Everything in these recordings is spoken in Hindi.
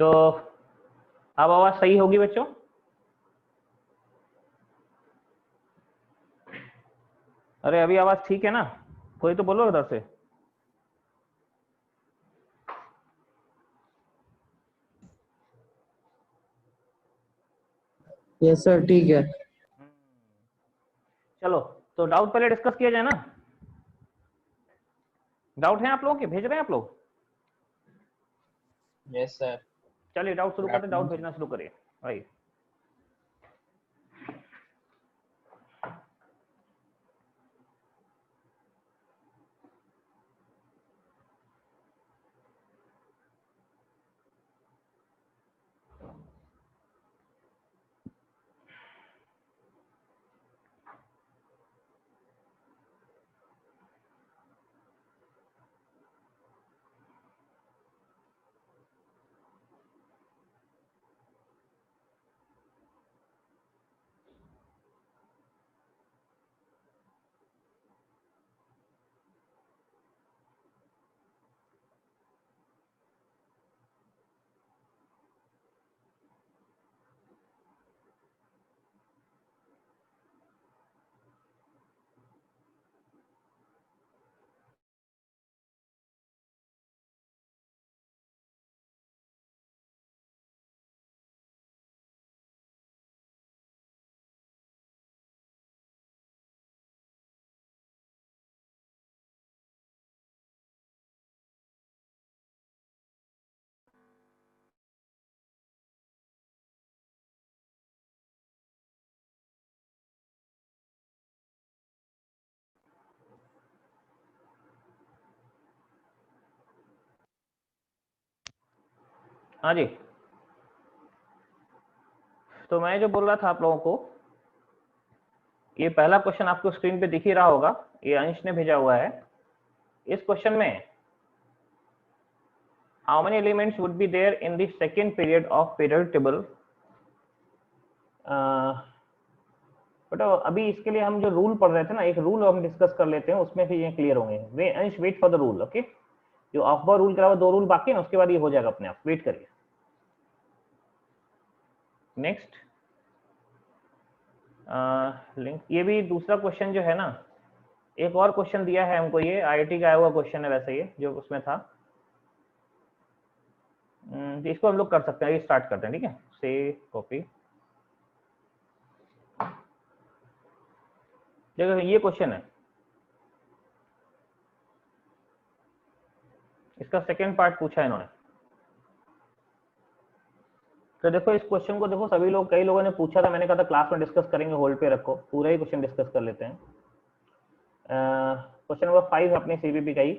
तो अब आवाज सही होगी बच्चों? अरे अभी आवाज ठीक है ना? कोई तो बोलो उधर से। यस सर, ठीक है। चलो, तो डाउट पहले डिस्कस किया जाए ना। डाउट है आप लोगों के? भेज रहे हैं आप लोग? Yes sir. चलिए डाउट शुरू करते, डाउट भेजना शुरू करिए भाई। हाँ जी, तो मैं जो बोल रहा था आप लोगों को, ये पहला क्वेश्चन आपको स्क्रीन पे दिख ही रहा होगा, ये अंश ने भेजा हुआ है। इस क्वेश्चन में how many elements would be there in the second period of period table. But अभी इसके लिए हम जो रूल पढ़ रहे थे ना, एक रूल हम डिस्कस कर लेते हैं, उसमें फिर ये क्लियर होंगे। वे अंश wait for the rule. Okay, जो अखबार रूल के अलावा 2 रूल बाकी है ना, उसके बाद ये हो जाएगा अपने आप, वेट करिए। नेक्स्ट लिंक, ये भी दूसरा क्वेश्चन जो है ना, एक और क्वेश्चन दिया है हमको, ये आईआईटी का आया हुआ क्वेश्चन है वैसे, ये जो उसमें था। इसको हम लोग कर सकते हैं, ये स्टार्ट करते हैं, ठीक है। से कॉपी, देखो ये क्वेश्चन है, इसका सेकंड पार्ट पूछा है इन्होंने। तो देखो इस क्वेश्चन को देखो, सभी लोग, कई लोगों ने पूछा था, मैंने कहा था क्लास में डिस्कस करेंगे, होल्ड पे रखो, पूरा ही क्वेश्चन डिस्कस कर लेते हैं। क्वेश्चन नंबर 5 अपने सीबीपी का ही।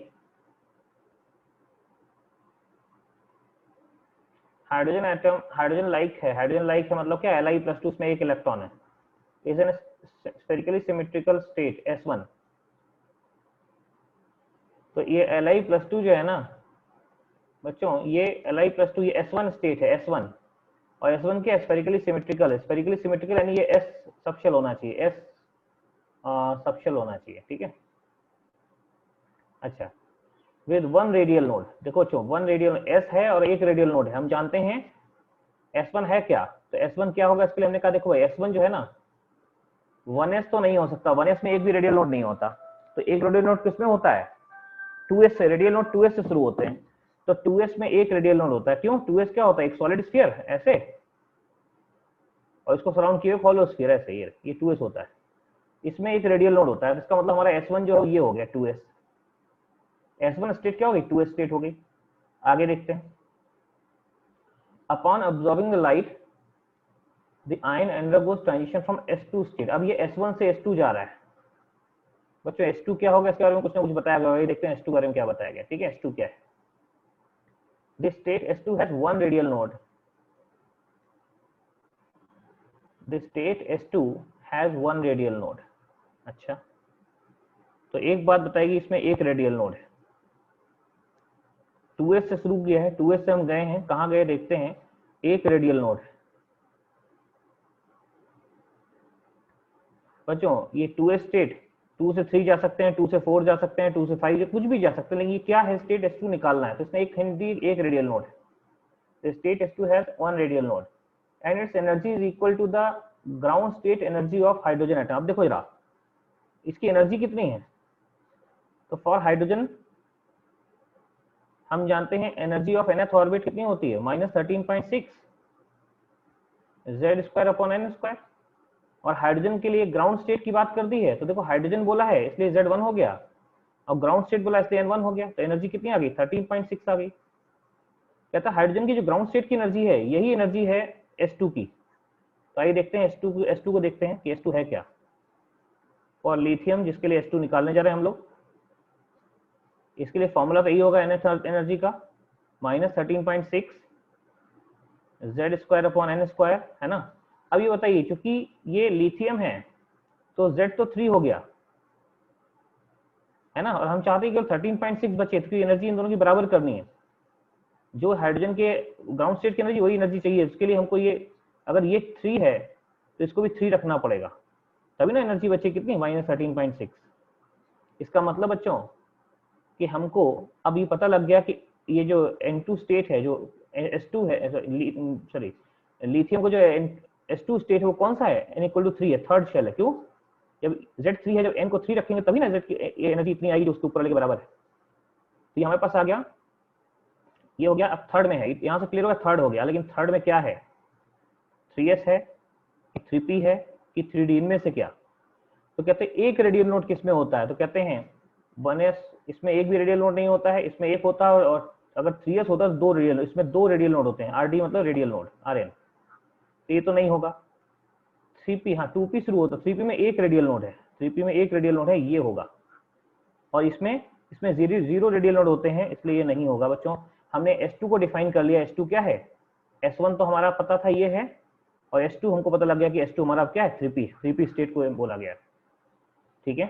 हाइड्रोजन एटम हाइड्रोजन लाइक है, हाइड्रोजन लाइक है मतलब क्या, Li+2 उसमें एक इलेक्ट्रॉन है, is an spherically symmetrical state S1। तो ये Li+2 जो है ना बच्चों, ये Li+2 ये S1 स्टेट है, S1। और S1 क्या, स्फेरिकली सिमेट्रिकल है, स्फेरिकली सिमेट्रिकल यानी ये S सबशेल होना चाहिए, S सबशेल होना चाहिए, ठीक है। अच्छा, विद 1 रेडियल नोड, देखो बच्चों 1 रेडियल S है और एक रेडियल नोड है, हम जानते हैं S1 है क्या, तो S1 क्या होगा, इसके लिए हमने कहा देखो भाई S1 जो है ना 1s तो नहीं हो सकता, 1s में एक भी रेडियल नोड नहीं होता, तो एक रेडियल नोड किसमें होता है, 2s से, रेडियल नोड 2s से शुरू होते हैं, तो 2s में एक रेडियल नोड होता है। क्यों, 2s क्या होता है, एक सॉलिड स्फीयर ऐसे, और इसको सराउंड किए हॉलो स्फीयर ऐसे, ये 2s होता है, इसमें एक रेडियल नोड होता है, इसका मतलब हमारा S1 जो ये हो गया 2s। S1 स्टेट क्या होगी, 2s स्टेट हो गई। आगे देखते हैं, upon absorbing the light the ion undergoes transition from S2 state. अब ये S1 से S2 जा रहा है बच्चों, S2 क्या होगा, इसके बारे में कुछ ना कुछ बताया गया है, देखते हैं S2 के बारे में क्या बताया गया, ठीक है। S2 क्या है, this state S2 has 1 radial node, this state S2 has 1 radial node. अच्छा, तो एक बात बताएगी, इसमें एक रेडियल नोड है, 2s से शुरू किया है, 2s से हम गए हैं, कहाँ गए देखते हैं, एक रेडियल नोड है बच्चों। ये 2s स्टेट, 2 से 3 जा सकते हैं, 2 से 4 जा सकते हैं, 2 से 5 कुछ भी जा सकते हैं, लेकिन ये क्या है, स्टेट S2 निकालना है, तो इसमें एक हिंदी एक रेडियल नोड है। the state S2 has one radial node and its energy is equal to the ground state energy of hydrogen atom। अब देखो जरा इसकी एनर्जी कितनी है, तो फॉर हाइड्रोजन हम जानते हैं एनर्जी ऑफ nth ऑर्बिट कितनी होती है, -13.6 Z²/n²। और हाइड्रोजन के लिए ग्राउंड स्टेट की बात कर दी है, तो देखो हाइड्रोजन बोला है इसलिए Z1 हो गया, और ग्राउंड स्टेट बोला इसलिए N1 हो गया, तो एनर्जी कितनी आ गई, 13.6 आ गई। कहता है हाइड्रोजन की जो ग्राउंड स्टेट की एनर्जी है यही एनर्जी है S2 की। तो आइए देखते हैं S2 को देखते हैं कि S2 है क्या। और लिथियम जिसके लिए S2 निकालने जा रहे हैं हम लोग, इसके लिए फॉर्मूला तो यही होगा एनर्जी का, -13.6 Z²/n², है ना। अब ये बताइए क्योंकि ये लिथियम है तो Z तो 3 हो गया, है ना, और हम चाहते हैं केवल 13.6 बचे, तो एनर्जी इन दोनों की बराबर करनी है। जो हाइड्रोजन के ग्राउंड स्टेट की एनर्जी वही एनर्जी चाहिए, उसके लिए हमको ये, अगर ये 3 है तो इसको भी 3 रखना पड़ेगा, तभी ना एनर्जी बचे कितनी, -13.6। इसका मतलब बच्चों कि हमको अब ये पता लग गया कि ये जो N2 स्टेट है, जो S2 है, सॉरी लिथियम को जो S2 स्टेट है वो कौन सा है, N=3 है, थर्ड शेल है। क्यों, जब Z 3 है, जब N को 3 रखेंगे तभी ना Z की एनर्जी इतनी आएगी जो उसके ऊपर वाले के बराबर है। तो ये हमारे पास आ गया, ये हो गया। अब थर्ड में है, यहाँ से क्लियर हो गया, थर्ड हो गया, लेकिन थर्ड में क्या है, 3s है, 3p है कि 3d, इनमें से क्या। तो कहते हैं एक रेडियल नोड किस में होता है, तो कहते हैं 1s, इसमें एक भी रेडियल नोड नहीं होता है, इसमें एक होता है, और अगर 3s होता है तो 2 रेडियल, इसमें 2 रेडियल नोड होते हैं, rd मतलब रेडियल नोड, rn, तो ये तो नहीं होगा। 3p, हाँ 2p शुरू होता है, 3p में एक रेडियल नोड है, 3p में एक रेडियल नोड है, ये होगा। और इसमें 0 रेडियल नोड होते हैं, इसलिए ये नहीं होगा। बच्चों हमने S2 को डिफाइन कर लिया, S2 क्या है, S1 तो हमारा पता था ये है, और S2 हमको पता लग गया कि S2 हमारा क्या है, 3p स्टेट को बोला गया, ठीक है।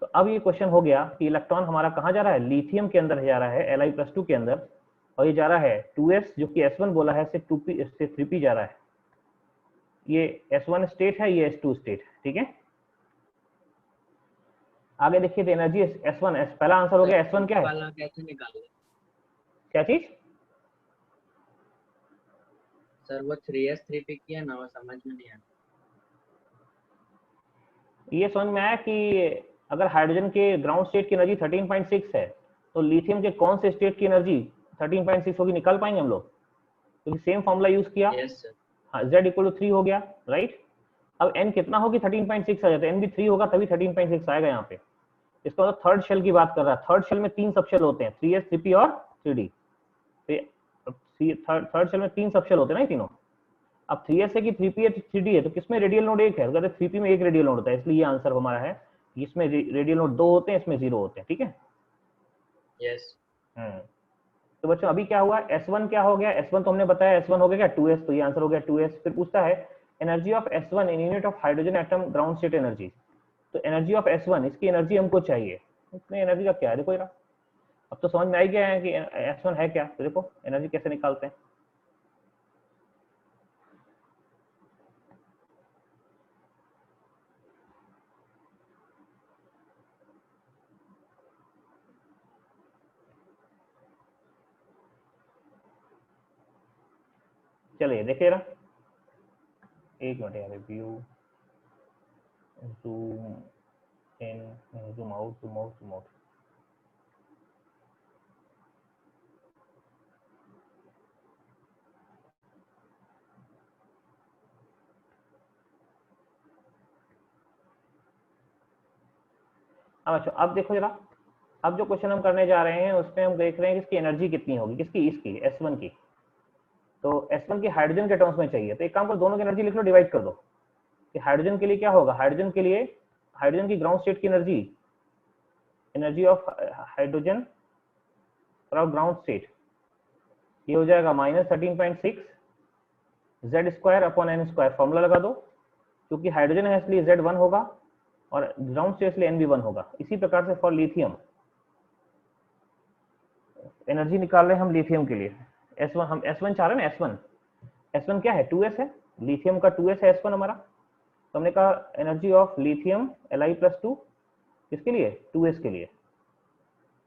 तो अब ये क्वेश्चन हो गया कि इलेक्ट्रॉन हमारा कहाँ जा रहा है, लिथियम के अंदर जा रहा है, Li+2 के अंदर, और ये जा रहा है 2s जो कि S1 बोला है, से 2p से 3p जा रहा है। ये S1 स्टेट है, ये S2 स्टेट है, ठीक है। आगे देखिए तो एनर्जी S1, पहला आंसर हो गया S1 क्या है, कैसे निकाले क्या चीज सर, वो 3s 3p किया ना, वो समझ में नहीं आया। ये समझ में आया कि अगर हाइड्रोजन के ग्राउंड स्टेट की एनर्जी 13.6 है तो लिथियम के कौन से स्टेट की एनर्जी 13.6 होगी, निकाल पाएंगे हम लोग, क्योंकि सेम फॉर्मूला यूज किया। Yes sir. हाँ, Z=3 हो गया, राइट। अब n कितना होगी, 13.6 आ जाता है, n भी 3 होगा तभी 13.6 आएगा यहाँ पे। इसका मतलब थर्ड शेल की बात कर रहा है, थर्ड शेल में 3 सबशेल होते हैं, 3s 3p और 3d। थर्ड शेल में 3 सबशेल होते हैं ना ये तीनों। अब 3s है कि 3p है, 3d है, तो किसमें रेडियल नोड एक है, तो कहते हैं 3p में एक रेडियल नोड होता है, इसलिए ये आंसर हमारा है, इसमें रेडियल नोड 2 होते हैं, इसमें 0 होते हैं, ठीक है। यस। तो बच्चों अभी क्या हुआ, S1 क्या हो गया, S1 तो हमने बताया, S1 हो गया क्या, 2s, तो ये आंसर हो गया 2s। फिर पूछता है energy of S1 in unit of hydrogen atom ground state energy. तो एनर्जी ऑफ S1, इसकी एनर्जी हमको चाहिए, इसमें एनर्जी का क्या है, देखो जरा, अब तो समझ में आ गया है कि S1 है क्या। तो देखो एनर्जी कैसे निकालते हैं, चलिए देखिए ना, एक मिनट यार, view, zoom in, zoom out, zoom out, zoom out. अब देखो जरा, अब जो क्वेश्चन हम करने जा रहे हैं उसमें हम देख रहे हैं कि इसकी एनर्जी कितनी होगी, किसकी, इसकी S1 की। तो S1 की हाइड्रोजन के टर्म्स में चाहिए, तो एक काम करो, दोनों की एनर्जी लिख लो, डिवाइड कर दो। कि हाइड्रोजन के लिए क्या होगा, हाइड्रोजन के लिए हाइड्रोजन की ग्राउंड स्टेट की एनर्जी, एनर्जी ऑफ हाइड्रोजन और ग्राउंड स्टेट, ये हो जाएगा -13.6 Z²/n²। फॉर्मूला लगा दो, क्योंकि हाइड्रोजन है इसलिए Z1 होगा और ग्राउंड स्टेट इसलिए N भी 1 होगा। इसी प्रकार से फॉर लिथियम एनर्जी निकाल रहे हैं हम लिथियम के लिए, S1, हम S1 चाह रहे हैं ना, S1 क्या है, 2s है, लिथियम का 2s है S1 हमारा। तो हमने कहा एनर्जी ऑफ लिथियम Li+2 किसके लिए, 2s के लिए,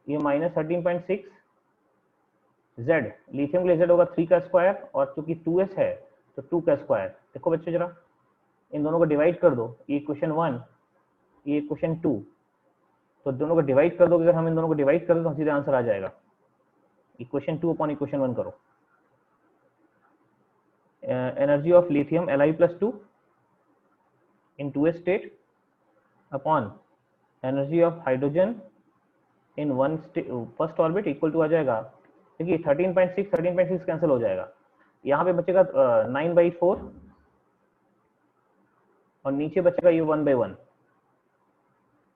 ये -13.6 Z, लिथियम के लिए Z होगा 3 का स्क्वायर, और चूंकि 2s है तो 2 का स्क्वायर। देखो बच्चों जरा इन दोनों को डिवाइड कर दो, ये इक्वेशन 1, ये इक्वेशन 2, तो दोनों को डिवाइड कर दो। अगर हम इन दोनों को डिवाइड कर दो तो सीधे आंसर आ जाएगा। इक्वेशन 2 अपॉन इक्वेशन 1 करो। Energy of lithium Li+2 in 2s state upon energy of hydrogen in first orbit equal to आ जाएगा, देखिए 13.6 कैंसिल हो जाएगा, यहाँ पे बचेगा 9/4 और नीचे बचेगा ये 1/1।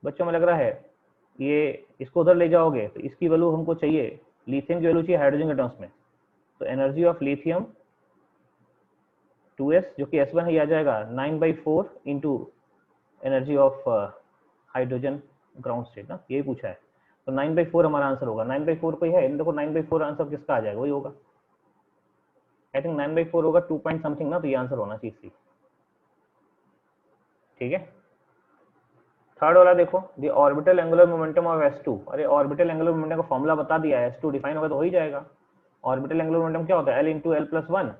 बच्चों में लग रहा है ये इसको उधर ले जाओगे तो इसकी वैल्यू हमको चाहिए, लिथियम की वैल्यू चाहिए हाइड्रोजन के टर्म्स में, तो एनर्जी ऑफ लिथियम 2s जो कि S1 है, ये आ जाएगा 9/4 into energy of hydrogen ground state ना, यही पूछा है। तो 9/4 हमारा आंसर होगा। 9/4 कोई है, देखो 9/4 आंसर किसका आ जाएगा, वही होगा। आई थिंक 9/4 होगा 2 पॉइंट समथिंग ना, तो ये आंसर होना चाहिए सी। ठीक है, थर्ड वाला देखो, the orbital angular momentum of S2। अरे ऑर्बिटल एंगुलर मोमेंटम का फॉर्मूला बता दिया है, S2 डिफाइन होगा तो हो ही जाएगा। ऑर्बिटल एंगुलर मोमेंटम क्या होता है, L into L+1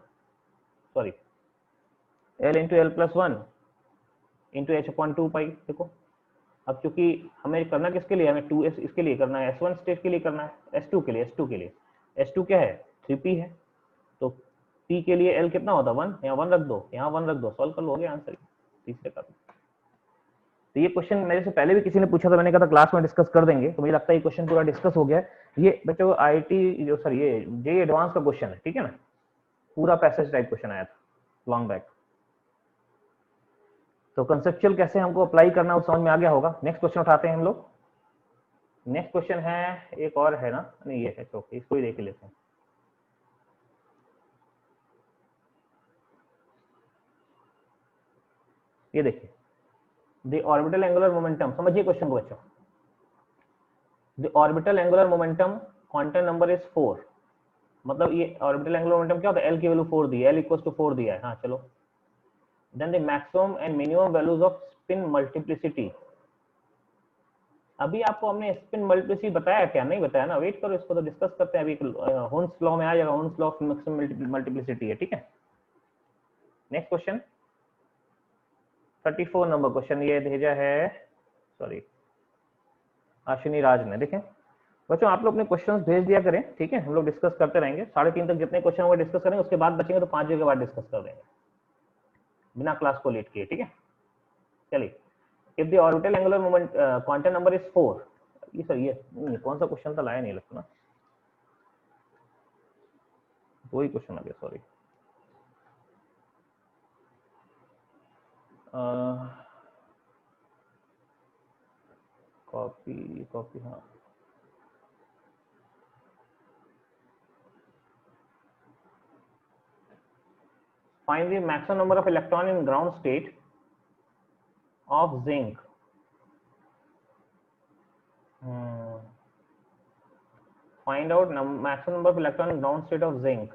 into H/2π। देखो अब चूंकि हमें करना किसके लिए, हमें 2s इसके लिए करना है, S1 स्टेट के लिए करना है, S2 के लिए S2 क्या है 3p है, तो p के लिए L कितना होता है 1, यहाँ 1 रख दो, यहाँ 1 रख दो, सॉल्व कर लो, हो गया आंसर तीसरे का। तो ये क्वेश्चन मेरे से पहले भी किसी ने पूछा था, मैंने कहा था क्लास में डिस्कस कर देंगे, तो मुझे लगता है ये क्वेश्चन पूरा डिस्कस हो गया है। ये बच्चों को IIT जो सर ये JEE एडवांस का क्वेश्चन है, ठीक है ना, पूरा पैसेज टाइप क्वेश्चन आया था लॉन्ग बैक। तो कंसेप्चुअल कैसे हमको अप्लाई करना है वो समझ में आ गया होगा। नेक्स्ट क्वेश्चन उठाते हैं हम लोग। नेक्स्ट क्वेश्चन है, एक और है ना, नहीं ये है, तो इसको ही देख लेते हैं। ये देखिए, द ऑर्बिटल एंगुलर मोमेंटम, समझिए क्वेश्चन को बच्चों। The orbital angular momentum quantum number is 4, मतलब ये ऑर्बिटल एंगुलर मोमेंटम क्या होता है, L की वैल्यू 4 दी है, L इक्वल्स टू 4 दिया है। हाँ चलो, then the maximum and minimum values of spin multiplicity. अभी आपको हमने स्पिन मल्टीप्लिसिटी बताया क्या, नहीं बताया ना, वेट करो, इसको तो डिस्कस करते हैं अभी। होन्स लॉ में आ जाएगा, होन्स लॉ ऑफ मैक्सिमम मल्टीप्लिसिटी है, ठीक है। नेक्स्ट क्वेश्चन 34 नंबर क्वेश्चन, ये भेजा है सॉरी अश्विनी राज ने। देखें बच्चों, आप लोग अपने क्वेश्चंस भेज दिया करें, ठीक है, हम लोग डिस्कस करते रहेंगे। 3:30 तक जितने क्वेश्चन होंगे डिस्कस करेंगे, उसके बाद बचेंगे तो 5 बजे के बाद डिस्कस कर देंगे बिना क्लास को लेट किए, ठीक है। चलिए, if the orbital angular moment quantum number is 4, ये सर ये कौन सा क्वेश्चन था, लाया नहीं लगता ना, वही क्वेश्चन आ गया, सॉरी। कॉपी हाँ, find the maximum number of electron in ground state of zinc. Find out maximum number of electron in ground state of zinc.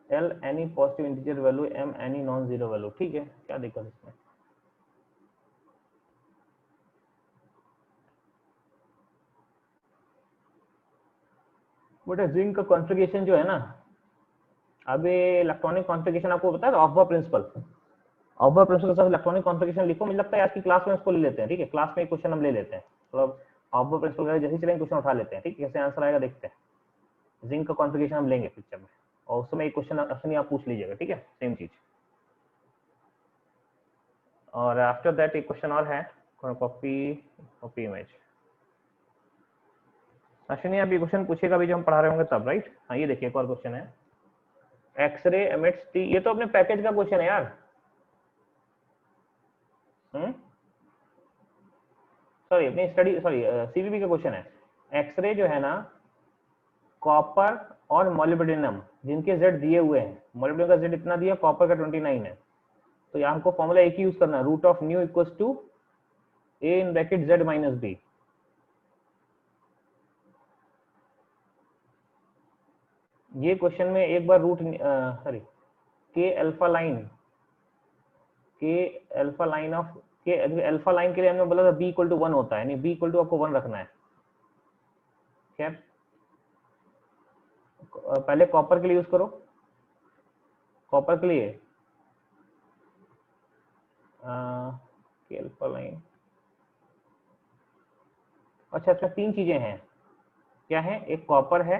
L any positive integer value, M any non-zero value। ठीक है, क्या दिक्कत इसमें। बट जिंक का कॉन्फ़िगरेशन जो है ना, अभी इलेक्ट्रॉनिक कॉन्फ़िगरेशन आपको पता है, ऑफ प्रिंसिपल, ऑफ प्रिंसिपल के साथ इलेक्ट्रॉनिक कॉन्फ़िगरेशन लिखो। मुझे लगता है आज की क्लास में इसको ले लेते हैं, ठीक है, क्लास में एक क्वेश्चन हम ले लेते हैं, मतलब ऑफ प्रिंसिपल जैसे चलेंगे क्वेश्चन उठा लेते हैं, ठीक है, कैसे आंसर आएगा देखते हैं। जिंक का कॉन्फ़िगरेशन हम लेंगे पिक्चर में, और उस समय एक क्वेश्चन अपनी आप पूछ लीजिएगा, ठीक है, सेम चीज। और आफ्टर दैट एक क्वेश्चन और है, कॉपी इमेज। अश्विनी आप ये क्वेश्चन पूछेगा भी जब हम पढ़ा रहे होंगे तब, राइट। हाँ ये देखिए एक और क्वेश्चन है, एक्सरे एमिट्स दी, ये तो अपने पैकेज का क्वेश्चन है यार। सॉरी अपनी स्टडी, सॉरी सीवीबी का क्वेश्चन है। एक्सरे जो है ना, कॉपर और मोलिब्डेनम जिनके जेड दिए हुए हैं, मोलिब्डेनम का जेड इतना दिया, कॉपर का 29 है, तो यहाँ हमको फॉर्मूला एक ही यूज करना है, root of nu equals to A in bracket Z minus b. ये क्वेश्चन में एक बार रूट सॉरी के अल्फा लाइन ऑफ के अल्फा लाइन के लिए हमने बोला था बी इक्वल टू 1 होता है, यानी बी इक्वल टू आपको 1 रखना है। खैर पहले कॉपर के लिए यूज करो, कॉपर के लिए लाइन। अच्छा अच्छा, तीन चीजें हैं, क्या है? एक कॉपर है,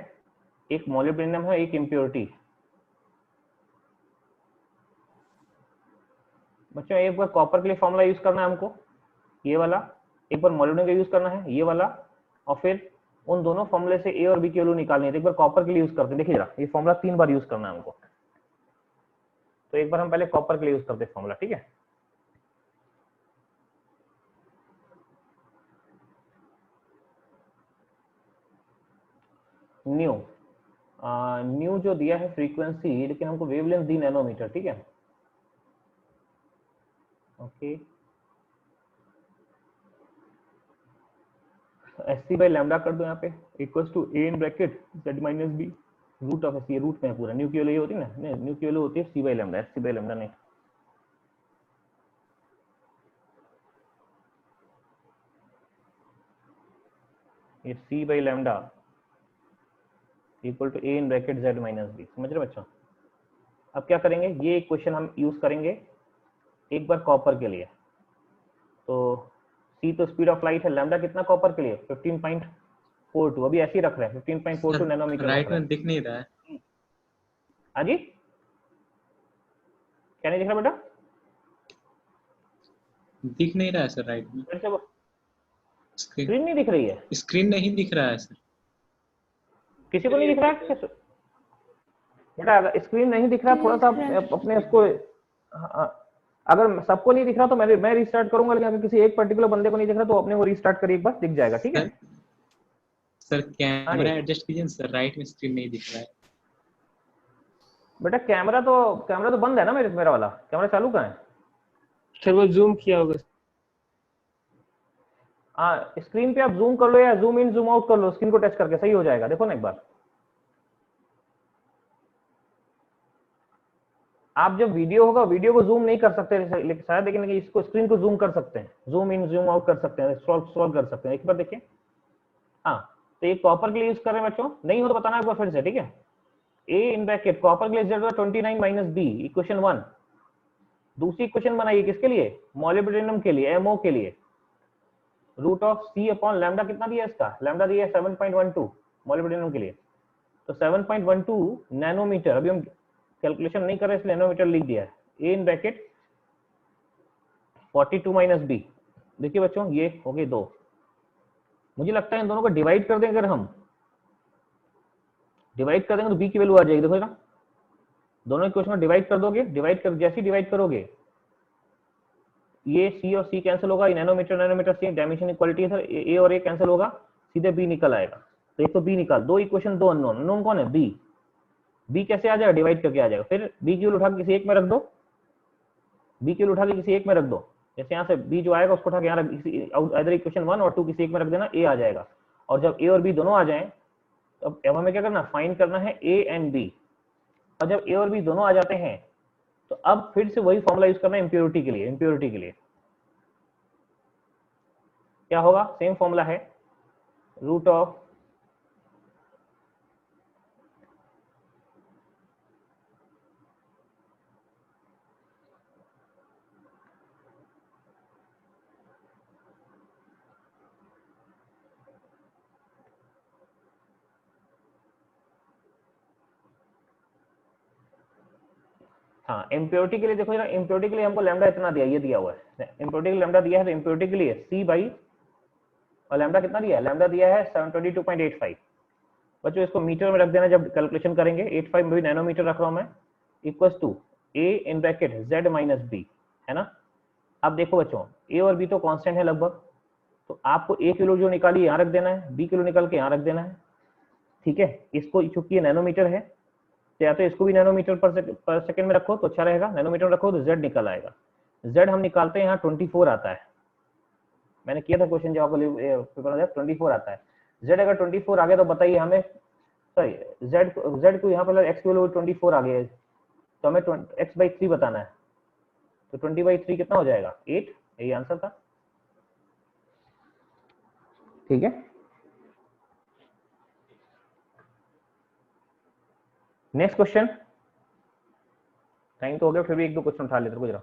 एक मोलिब्डेनम है, एक इम्प्योरिटी। बच्चों एक बार कॉपर के लिए फॉर्मूला यूज करना है हमको, ये वाला, एक बार मोलिब्डेनम का यूज करना है, ये वाला, और फिर उन दोनों फॉर्मूले से ए और बी की वैल्यू निकालनी है। तो एक बार कॉपर के लिए यूज करते हैं, देखिए जरा, ये फॉर्मूला 3 बार यूज करना है हमको। तो एक बार हम पहले कॉपर के लिए यूज करते हैं फॉर्मूला, ठीक है? न्यू, न्यू जो दिया है फ्रीक्वेंसी, लेकिन हमको वेवलेंथ दी नैनोमीटर, ठीक है? Okay, s C by lambda कर दो यहाँ पे, equals to A in bracket Z minus b root of s, ये रूट में है पूरा, न्यू की वैल्यू होती है ना, नहीं न्यू की वैल्यू होती है C by lambda, S C by lambda नहीं। ये C by lambda equal to A in bracket Z minus B, समझ रहे बच्चों? अब क्या करेंगे, ये इक्वेशन हम यूज करेंगे एक बार कॉपर के लिए। तो सी तो स्पीड ऑफ लाइट है, लैम्डा कितना कॉपर के लिए? 15.42, अभी ऐसे ही रख रहे हैं, 15.42 सर नैनोमीटर रख राइट रहे में हैं। दिख नहीं रहा है। हाँ जी, क्या नहीं दिख रहा बेटा? दिख नहीं रहा है सर राइट में। फिर से स्क्रीन स्क्रीन नहीं दिख रही है? स्क्रीन नहीं दिख रहा है सर। किसी को नहीं दिख रहा है बेटा? अगर स्क्रीन नहीं दिख रहा, थोड़ा सा अपने उसको, अगर सबको नहीं दिख रहा तो मैं रिस्टार्ट करूंगा, लेकिन अगर किसी एक पर्टिकुलर बंदे को नहीं दिख रहा तो अपने को रिस्टार्ट करिए, एक बार दिख जाएगा, ठीक है? सर हाँ जी कैमरा एडजस्ट कीजिए सर, राइट में स्क्रीन नहीं दिख रहा है। बेटा, कैमरा तो बंद है ना, मेरा वाला कैमरा चालू कहाँ है? सर वो जूम किया होगा। हाँ, स्क्रीन पे आप जूम कर लो या जूम इन जूम आउट कर लो, स्क्रीन को टच करके सही हो जाएगा, देखो ना एक बार। आप जब वीडियो होगा, वीडियो को जूम नहीं कर सकते लेकिन शायद, लेकिन इसको स्क्रीन को जूम कर सकते हैं, जूम इन जूम आउट कर सकते हैं, सॉल्व कर सकते हैं, एक बार देखिए। हाँ, तो ये कॉपर के लिए यूज कर रहे हैं बच्चों, नहीं हो तो बताना एक बार फिर से, ठीक है? ए इन ब्रैकेट कॉपर के लिए इज 29 माइनस बी, इक्वेशन 1। दूसरी इक्वेशन बनाइए किसके लिए? मोलिब्डेनम के लिए, एमओ के लिए, root of c upon lambda, कितना दिया है इसका? लैम्डा दिया है 7.12 मोलिब्डेनम के लिए। तो 7.12 नैनोमीटर, अभी हम कैलकुलेशन नहीं कर रहे इसलिए नैनोमीटर लिख दिया है। ए इन ब्रैकेट 42 माइनस बी, देखिए बच्चों ये हो गए 2। मुझे लगता है इन दोनों को डिवाइड कर दें, अगर हम डिवाइड कर देंगे तो बी की वैल्यू आ जाएगी, देखो ना, दोनों इक्वेशन को डिवाइड कर दोगे, डिवाइड कर जैसे डिवाइड करोगे ये सी और सी कैंसिल होगा, नैनोमीटर नैनोमीटर से डायमेंशन इक्वालिटी है सर, ए और ए कैंसिल होगा, सीधे बी निकल आएगा। तो एक तो बी निकाल, दो इक्वेशन दो अननोन, अननोन कौन है? बी। बी कैसे आ जाएगा? डिवाइड करके आ जाएगा, फिर बी की वैल्यू उठा के किसी एक में रख दो, बी की वैल्यू उठा के किसी एक में रख दो, जैसे यहाँ से बी जो आएगा उसको उठा के यहाँ रख, इधर इक्वेशन 1 और 2 किसी एक में रख देना, ए आ जाएगा। और जब ए और बी दोनों आ जाए, अब हमें क्या करना? फाइंड करना है ए एंड बी। और जब ए और बी दोनों आ जाते हैं तो अब फिर से वही फॉर्मूला यूज करना है इम्प्योरिटी के लिए। इम्प्योरिटी के लिए क्या होगा? सेम फॉर्मूला है, रूट ऑफ हाँ, इम्प्योरिटी के लिए देखो जरा, इम्प्योरिटी के लिए हमको लैम्डा इतना दिया, ये दिया हुआ है, इम्प्योरिटी के लिए लैम्डा दिया है, तो इम्प्योरिटी के लिए सी बाई, और लैम्डा कितना दिया है? लैम्डा दिया है 722.85। बच्चों इसको मीटर में रख देना जब कैलकुलेशन करेंगे, 85 में भी नैनोमीटर रख रहा हूं मैं, equals to A in bracket Z minus b, है ना? अब देखो बच्चों, ए और बी तो कांस्टेंट है लगभग, तो आपको ए किलो जो निकाली यहाँ रख देना है, बी किलो निकाल के यहाँ रख देना है, ठीक है? इसको चूंकि ये नैनोमीटर है तो या तो इसको भी नैनोमीटर पर सेकंड में रखो तो अच्छा रहेगा, नैनोमीटर में रखो तो जेड निकल आएगा। जेड हम निकालते हैं यहाँ 24 आता है, मैंने किया था क्वेश्चन जब आपको पेपर 24 आता है। जेड अगर 24 आ गया तो बताइए हमें, सॉरी जेड को यहाँ पर एक्स की वैल्यू 24 आ गई है, तो हमें x/3 बताना है, तो 20/3 कितना हो जाएगा? 8, यही आंसर था, ठीक है? नेक्स्ट क्वेश्चन, टाइम तो हो गया, फिर भी एक दो क्वेश्चन उठा लेते, रुको जरा।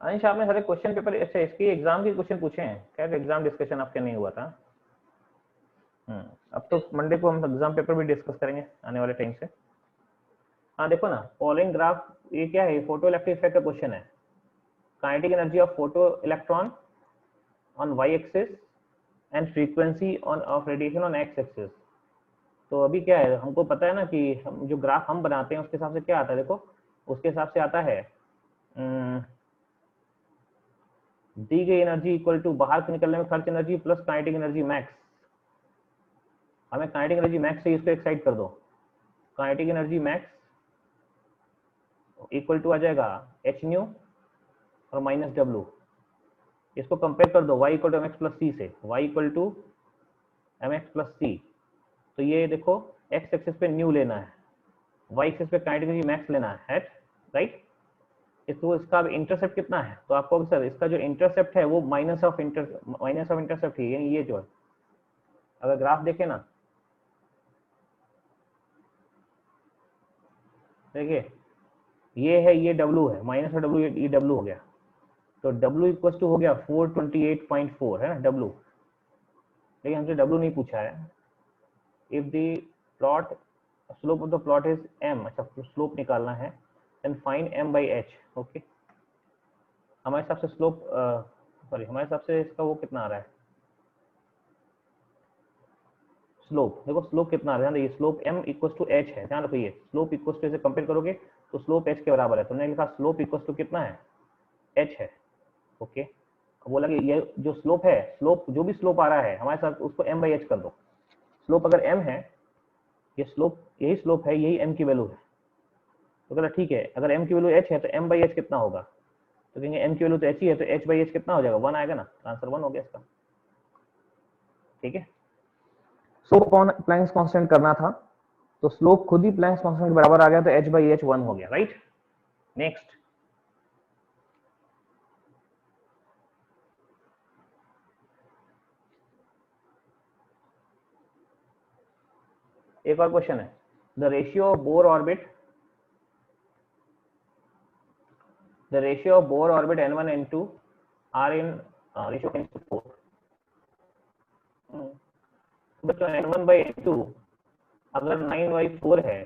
अंश आपने सारे क्वेश्चन पेपर, अच्छा इसके एग्जाम के क्वेश्चन पूछे हैं, खैर एग्जाम डिस्कशन आपके नहीं हुआ था। अब तो मंडे को हम एग्जाम पेपर भी डिस्कस करेंगे आने वाले टाइम से। हाँ देखो ना, फॉलोइंग ग्राफ, ये क्या है, फोटो इलेक्ट्रिक इफेक्ट का क्वेश्चन है। Kinetic energy of photo electron on y axis and frequency on of radiation on x axis. तो अभी क्या है, हमको पता है ना कि हम जो ग्राफ हम बनाते हैं उसके हिसाब से क्या आता है, देखो उसके हिसाब से आता है दी गई एनर्जी इक्वल टू बाहर से निकलने में खर्च energy plus kinetic energy max. हमें काइनेटिक एनर्जी मैक्स से इसको एक्साइट कर दो, kinetic energy max equal to आ जाएगा एच न्यू और माइनस डब्ल्यू। इसको कंपेयर कर दो y equal to M X plus C से, y equal to M X plus C. तो ये देखो x एक्सिस पे न्यू लेना है, y एक्सिस पे काइनेटिक एनर्जी मैक्स लेना है, राइट। इसको इसका इंटरसेप्ट कितना है, तो आपको सर इसका जो इंटरसेप्ट है वो माइनस ऑफ इंटरसेप्ट है, यानी ये जो है अगर ग्राफ देखें ना, देखिए ये है, ये W है, माइनस और W, ये W हो गया। तो W इक्वल टू हो गया 428.4 है ना W, लेकिन हमसे W नहीं पूछा है। If the plot slope of the plot is m, अच्छा स्लोप निकालना है, then find m by h। Okay, हमारे हिसाब से स्लोप, सॉरी हमारे हिसाब से इसका वो कितना आ रहा है, स्लोप देखो स्लोप कितना आ रहा है, ये slope m equal to h है, ध्यान रखो ये स्लोप इक्वल टू, इसे कंपेयर करोगे तो स्लोप h के बराबर है, तो हमने लिखा स्लोप इक्वल टू कितना है, h है। ओके, बोला कि ये जो स्लोप है, स्लोप जो भी स्लोप आ रहा है हमारे साथ उसको m बाई h कर दो। स्लोप अगर m है, ये स्लोप यही स्लोप है, यही m की वैल्यू है, तो कहता ठीक है अगर m की वैल्यू h है तो m बाई h कितना होगा, तो कहेंगे m की वैल्यू तो h ही है, तो h बाई h कितना हो जाएगा, 1 आएगा ना, आंसर 1 हो गया इसका। ठीक है, स्लोप कौन प्लैंक्स कांस्टेंट करना था, तो स्लोप खुद ही प्लैंक्स कांस्टेंट के बराबर आ गया, तो h बाई h 1 हो गया, राइट। नेक्स्ट, एक और क्वेश्चन है, the ratio of Bohr orbit, the ratio of Bohr orbit n1 n2 are in ratio 10:4। बच्चों n1 by n2 अगर 9/4 है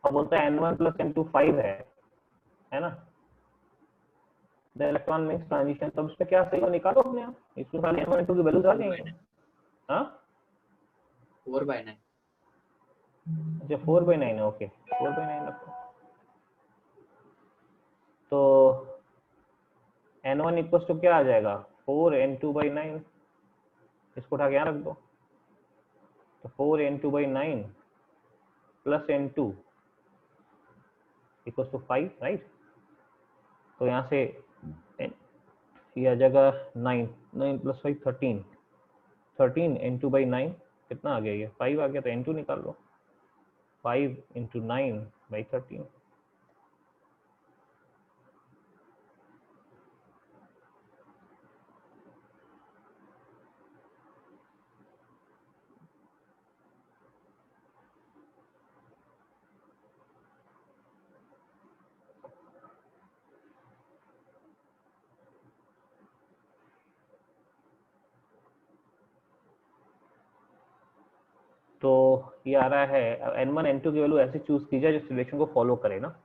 और बोलता है n1 plus n2 5 है ना, द इलेक्ट्रॉन मिक्स ट्रांजिशन, तब उसमें क्या सही हो निकालो अपने आप, इसमें सारे n1 n2 की वैल्यूज आ जाएंगे। हाँ 4/9। अच्छा 4/9 है, ओके 4/9 रखो, तो n1 इक्वल टू क्या आ जाएगा 4 n2/9, इसको उठा के यहाँ रख दो, तो 4 n2/9 plus n2 equal to 5, right. तो यहाँ से ये आ जाएगा 9, 9 प्लस 5 13, 13 n2/9 कितना आ गया, ये 5 आ गया, तो n2 निकाल लो, 5 इंटू 9/13। तो ये आ रहा है n1 n2 की वैल्यू ऐसे चूज कीजिए जो सिलेक्शन को फॉलो करे ना,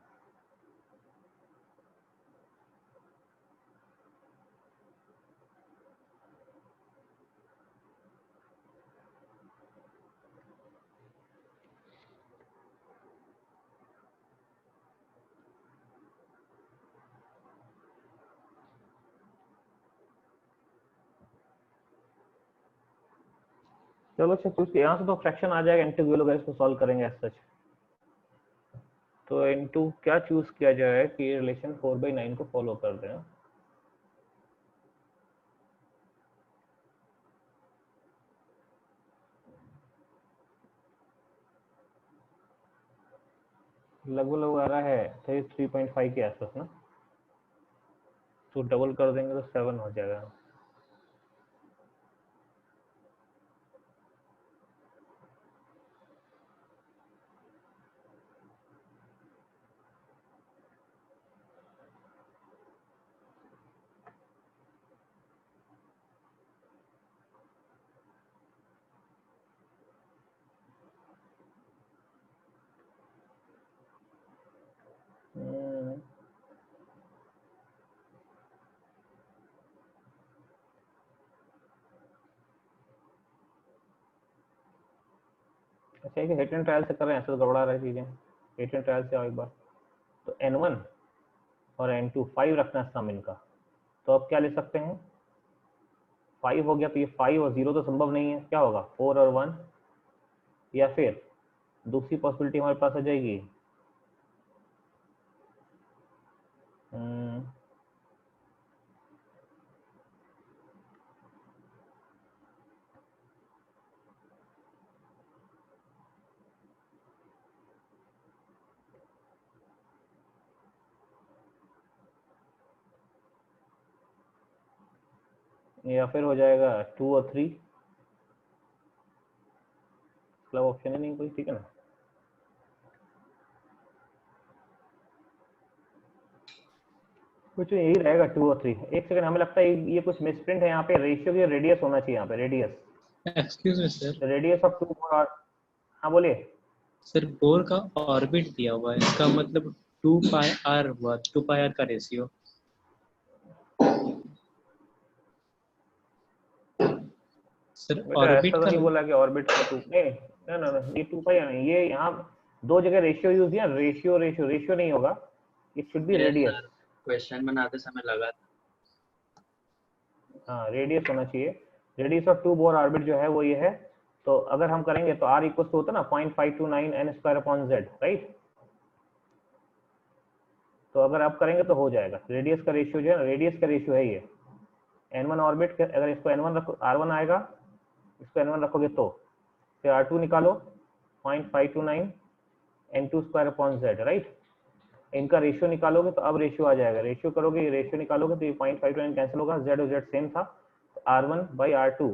चलो अच्छा चूज यहाँ से तो फ्रैक्शन आ जाएगा, n2 की वैल्यू, इसको सॉल्व करेंगे एज सच। तो n2 क्या चूज किया जाए कि रिलेशन 4/9 को फॉलो कर दें, लगभग आ रहा है 3.5 के आसपास ना, तो डबल कर देंगे तो 7 हो जाएगा। अच्छा है हिट एंड ट्रायल से कर रहे हैं, ऐसे तो गड़बड़ा रही चीजें। हिट एंड ट्रायल से आओ एक बार। तो N1 और N2 5 रखना है सम इनका। तो अब क्या ले सकते हैं, 5 हो गया, तो ये 5 और 0 तो संभव नहीं है, क्या होगा 4 और 1, या फिर दूसरी पॉसिबिलिटी हमारे पास आ जाएगी या फिर हो जाएगा 2 और 3, मतलब ऑप्शन ही नहीं कोई, ठीक है ना। कुछ यही रहेगा 2 और 3। एक सेकंड, हमें लगता है ये कुछ मिसप्रिंट है यहाँ पे, रेशियो की रेडियस होना चाहिए यहाँ पे, radius. Excuse me sir, radius of 2 और, हाँ बोलिए। सर बोर का ऑर्बिट दिया हुआ है, इसका मतलब 2πr हुआ, 2πr का रेशियो। सर बेटा ऑर्बिट ऐसा तो का नहीं बोला कि ऑर्बिट का 2, नहीं ना ना ना, ये 2 पाई नहीं, ये यहाँ दो जगह रेशियो यूज किया, रेशियो रेशियो रेशियो नहीं होगा, इट शुड बी ये रेडियस। सर क्वेश्चन बनाते समय लगा था। हाँ रेडियस होना चाहिए। रेडियस ऑफ 2 बोर ऑर्बिट जो है वो ये है। तो अगर हम करेंगे तो r इक्वल होता है ना 0.529 n square upon z, right. तो अगर आप करेंगे तो हो जाएगा, रेडियस का रेशियो जो है, रेडियस का रेशियो है ये n1 ऑर्बिट। अगर इसको n1 रखो, r1 आएगा, इसको n1 रखोगे तो फिर r2 निकालो 0.529 n2 square upon z, right. इनका रेशियो निकालोगे तो अब रेशियो आ जाएगा, रेशियो करोगे, ये रेशियो निकालोगे तो ये 0.529 कैंसिल होगा, z और z सेम था, तो r1 by r2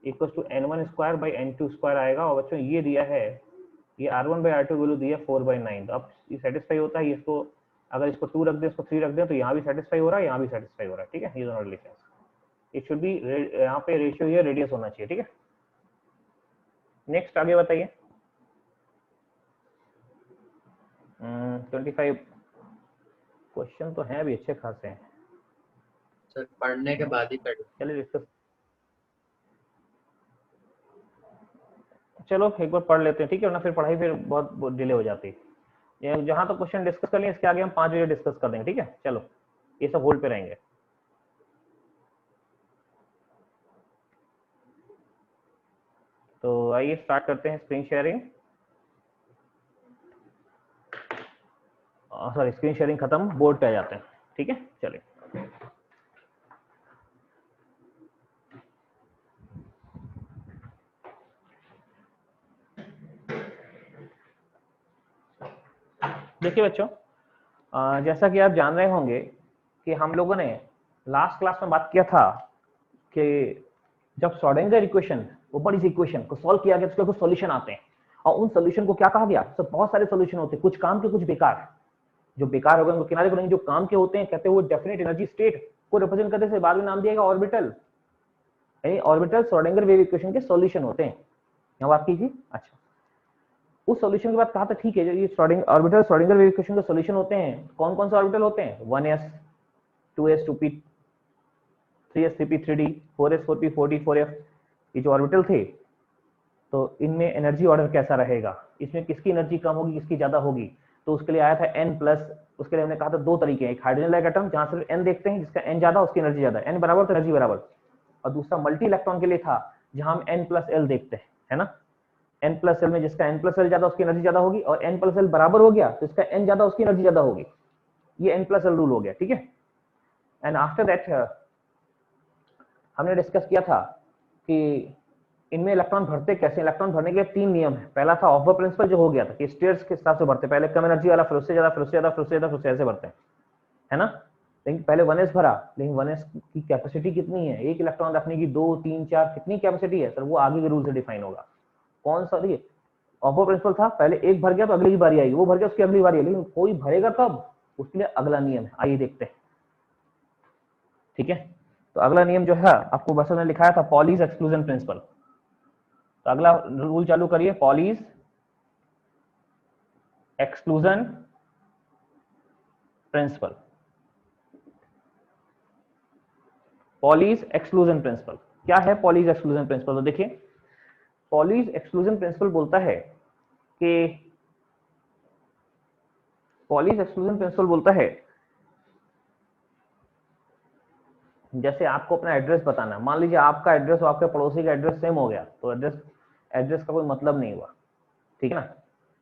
equal to n1 square by n2 square आएगा। और बच्चों ये दिया है, ये r1 बाई r2 वैल्यू दिया 4/9। तो अब ये सेटिस्फाई होता है, इसको अगर इसको 2 रख दें, इसको 3 रख दें, तो यहाँ भी सेटिस्फाई हो रहा है, यहाँ भी सेटिस्फाई हो रहा है, ठीक है। ये दोनों रिलेशन, इट शुड बी, यहाँ पे रेशियो ये रेडियस होना चाहिए, ठीक है। नेक्स्ट आगे बताइए। 25 क्वेश्चन तो हैं भी अच्छे खासे हैं। सर पढ़ने के बाद ही पढ़। चलिए डिस्कस, चलो एक बार पढ़ लेते हैं, ठीक है ना, फिर पढ़ाई फिर बहुत डिले हो जाती है। ये जहां तक क्वेश्चन डिस्कस कर लिए, इसके आगे हम 5 बजे डिस्कस कर देंगे, ठीक है। चलो ये सब होल्ड पे रहेंगे। तो आइए स्टार्ट करते हैं screen sharing. Sorry, screen sharing खत्म, बोर्ड पे आ जाते हैं, ठीक है। चलिए देखिए बच्चों, जैसा कि आप जान रहे होंगे कि हम लोगों ने लास्ट क्लास में बात किया था कि जब श्रोडिंगर इक्वेशन, वो बड़ी सी इक्वेशन को सॉल्व किया गया, उसके कुछ सॉल्यूशन आते हैं, और उन सॉल्यूशन को क्या कहा गया, तो बहुत सारे सॉल्यूशन होते हैं, कुछ काम के कुछ बेकार। जो बेकार हो गए उनको किनारे करेंगे, जो काम के होते हैं कहते हैं वो डेफिनेट एनर्जी स्टेट को रिप्रेजेंट करते हैं, बाद में नाम दिया गया orbital. Orbital Schrodinger wave equation के सॉल्यूशन होते हैं, यहाँ बात कीजिए। अच्छा, उस सॉल्यूशन के बाद कहा था ठीक है, जो ये ऑर्बिटल श्रोडिंगर वेव इक्वेशन के सॉल्यूशन होते हैं, कौन कौन से ऑर्बिटल होते हैं, 1s 2s 2p 3s 3p 3d 4s 4p 4d 4f, ये जो ऑर्बिटल थे, तो इनमें एनर्जी ऑर्डर कैसा रहेगा, इसमें किसकी एनर्जी कम होगी, किसकी ज्यादा होगी। तो उसके लिए आया था n प्लस, उसके लिए हमने कहा था दो तरीके हैं, एक हाइड्रोजन लाइक एटम जहां सिर्फ n देखते हैं, जिसका n ज्यादा उसकी एनर्जी ज्यादा, n बराबर तो एनर्जी बराबर, और दूसरा मल्टी इलेक्ट्रॉन के लिए था जहां हम n प्लस एल देखते हैं, है ना। n प्लस एल में जिसका n प्लस एल ज्यादा उसकी एनर्जी ज्यादा होगी, और n प्लस एल बराबर हो गया तो इसका n ज्यादा उसकी एनर्जी ज्यादा होगी। ये n प्लस एल रूल हो गया, ठीक है। एंड आफ्टर दैट हमने डिस्कस किया था कि इनमें इलेक्ट्रॉन भरते कैसे। इलेक्ट्रॉन भरने के लिए 3 नियम है। पहला था ऑफ प्रिंसिपल, जो हो गया था कि स्टेयर्स के हिसाब से भरते, पहले कम एनर्जी वाला, फिर उससे ज्यादा, फिर उससे ज्यादा, फिर उससे ज्यादा, फिर उससे ऐसे भरते हैं, है ना। लेकिन पहले 1s भरा, लेकिन 1s की कैपेसिटी कितनी है, एक इलेक्ट्रॉन रखने की, 2 3 4 कितनी कैपेसिटी है सर, वो आगे के रूल से डिफाइन होगा। कौन सा, देखिए ऑफ प्रिंसिपल था, पहले एक भर गया तो अगली बारी आएगी, वो भर गया उसकी अगली बारी आएगी, लेकिन कोई भरेगा कब, उसके लिए अगला नियम है, आइए देखते हैं, ठीक है। तो अगला नियम जो है आपको बस में लिखाया था, पॉलीज एक्सक्लूजन प्रिंसिपल। तो अगला रूल चालू करिए, Pauli's exclusion principle. Pauli's exclusion principle क्या है, पॉलीज एक्सक्लूजन प्रिंसिपल, तो देखिए पॉलीज एक्सक्लूजन प्रिंसिपल बोलता है कि जैसे आपको अपना एड्रेस बताना है, मान लीजिए आपका एड्रेस और आपके पड़ोसी का एड्रेस सेम हो गया, तो एड्रेस का कोई मतलब नहीं हुआ, ठीक है ना।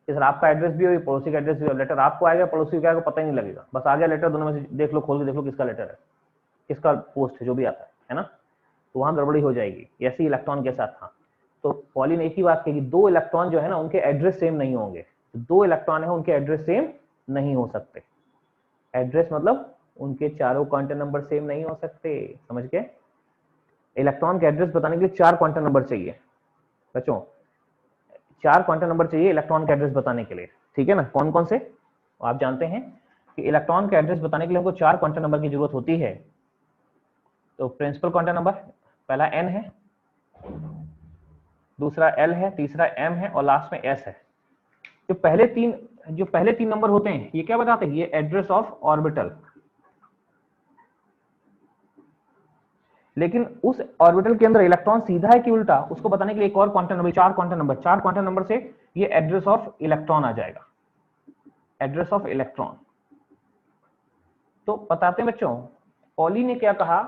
सर आपका एड्रेस भी हो, पड़ोसी का एड्रेस भी हो, लेटर आपको आएगा, पड़ोसी को आएगा, पता ही नहीं लगेगा, बस आ गया लेटर, दोनों में से देख लो, खोल के देख लो किसका लेटर है, किसका पोस्ट है, जो भी आता है ना, तो वहां गड़बड़ी हो जाएगी। ऐसे ही इलेक्ट्रॉन के साथ था। तो पॉली ने एक ही बात कही, दो इलेक्ट्रॉन जो है ना उनके एड्रेस सेम नहीं होंगे, दो इलेक्ट्रॉन है उनके एड्रेस सेम नहीं हो सकते। एड्रेस मतलब उनके चारों क्वांटम नंबर सेम नहीं हो सकते, समझ गए। इलेक्ट्रॉन के एड्रेस बताने के लिए 4 क्वांटम नंबर चाहिए बच्चों, 4 क्वांटम नंबर चाहिए इलेक्ट्रॉन का एड्रेस बताने के लिए, ठीक है ना। कौन कौन से आप जानते हैं कि इलेक्ट्रॉन का एड्रेस बताने के लिए हमको 4 क्वांटम नंबर की जरूरत होती है। तो प्रिंसिपल क्वांटम नंबर पहला n है, दूसरा l है, तीसरा m है और लास्ट में s है। जो पहले तीन नंबर होते हैं ये क्या बताते हैं, ये एड्रेस ऑफ ऑर्बिटल। लेकिन उस ऑर्बिटल के अंदर इलेक्ट्रॉन सीधा है कि उल्टा, उसको बताने के लिए एक और क्वांटम नंबर, 4 क्वांटम नंबर से ये एड्रेस ऑफ इलेक्ट्रॉन आ जाएगा, एड्रेस ऑफ इलेक्ट्रॉन। तो बताते हैं बच्चों, पॉली ने क्या कहा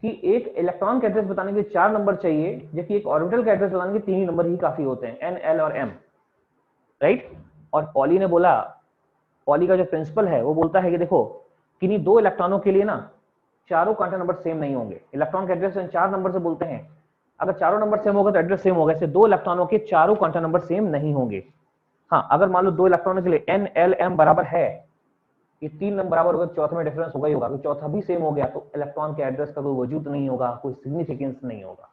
कि एक इलेक्ट्रॉन का एड्रेस बताने के लिए 4 नंबर चाहिए, जबकि एक ऑर्बिटल का एड्रेस बताने के लिए 3 ही नंबर ही काफी होते हैं, n, l और m, राइट। और पॉली ने बोला, पॉली का जो प्रिंसिपल है वो बोलता है कि देखो किन्हीं दो इलेक्ट्रॉनों के लिए ना चारों क्वांटम नंबर सेम नहीं होंगे। इलेक्ट्रॉन का एड्रेस 4 नंबर से बोलते हैं, अगर चारों नंबर सेम होगा तो एड्रेस सेम होगा, इससे दो इलेक्ट्रॉनों के चारों क्वांटम नंबर सेम नहीं होंगे। हाँ, अगर मान लो दो इलेक्ट्रॉनों के लिए n, l, m बराबर है, ये 3 नंबर बराबर होगा, चौथे में डिफरेंस होगा ही होगा, तो चौथा भी सेम हो गया तो इलेक्ट्रॉन के एड्रेस का कोई वजूद नहीं होगा, कोई सिग्निफिकेंस नहीं होगा,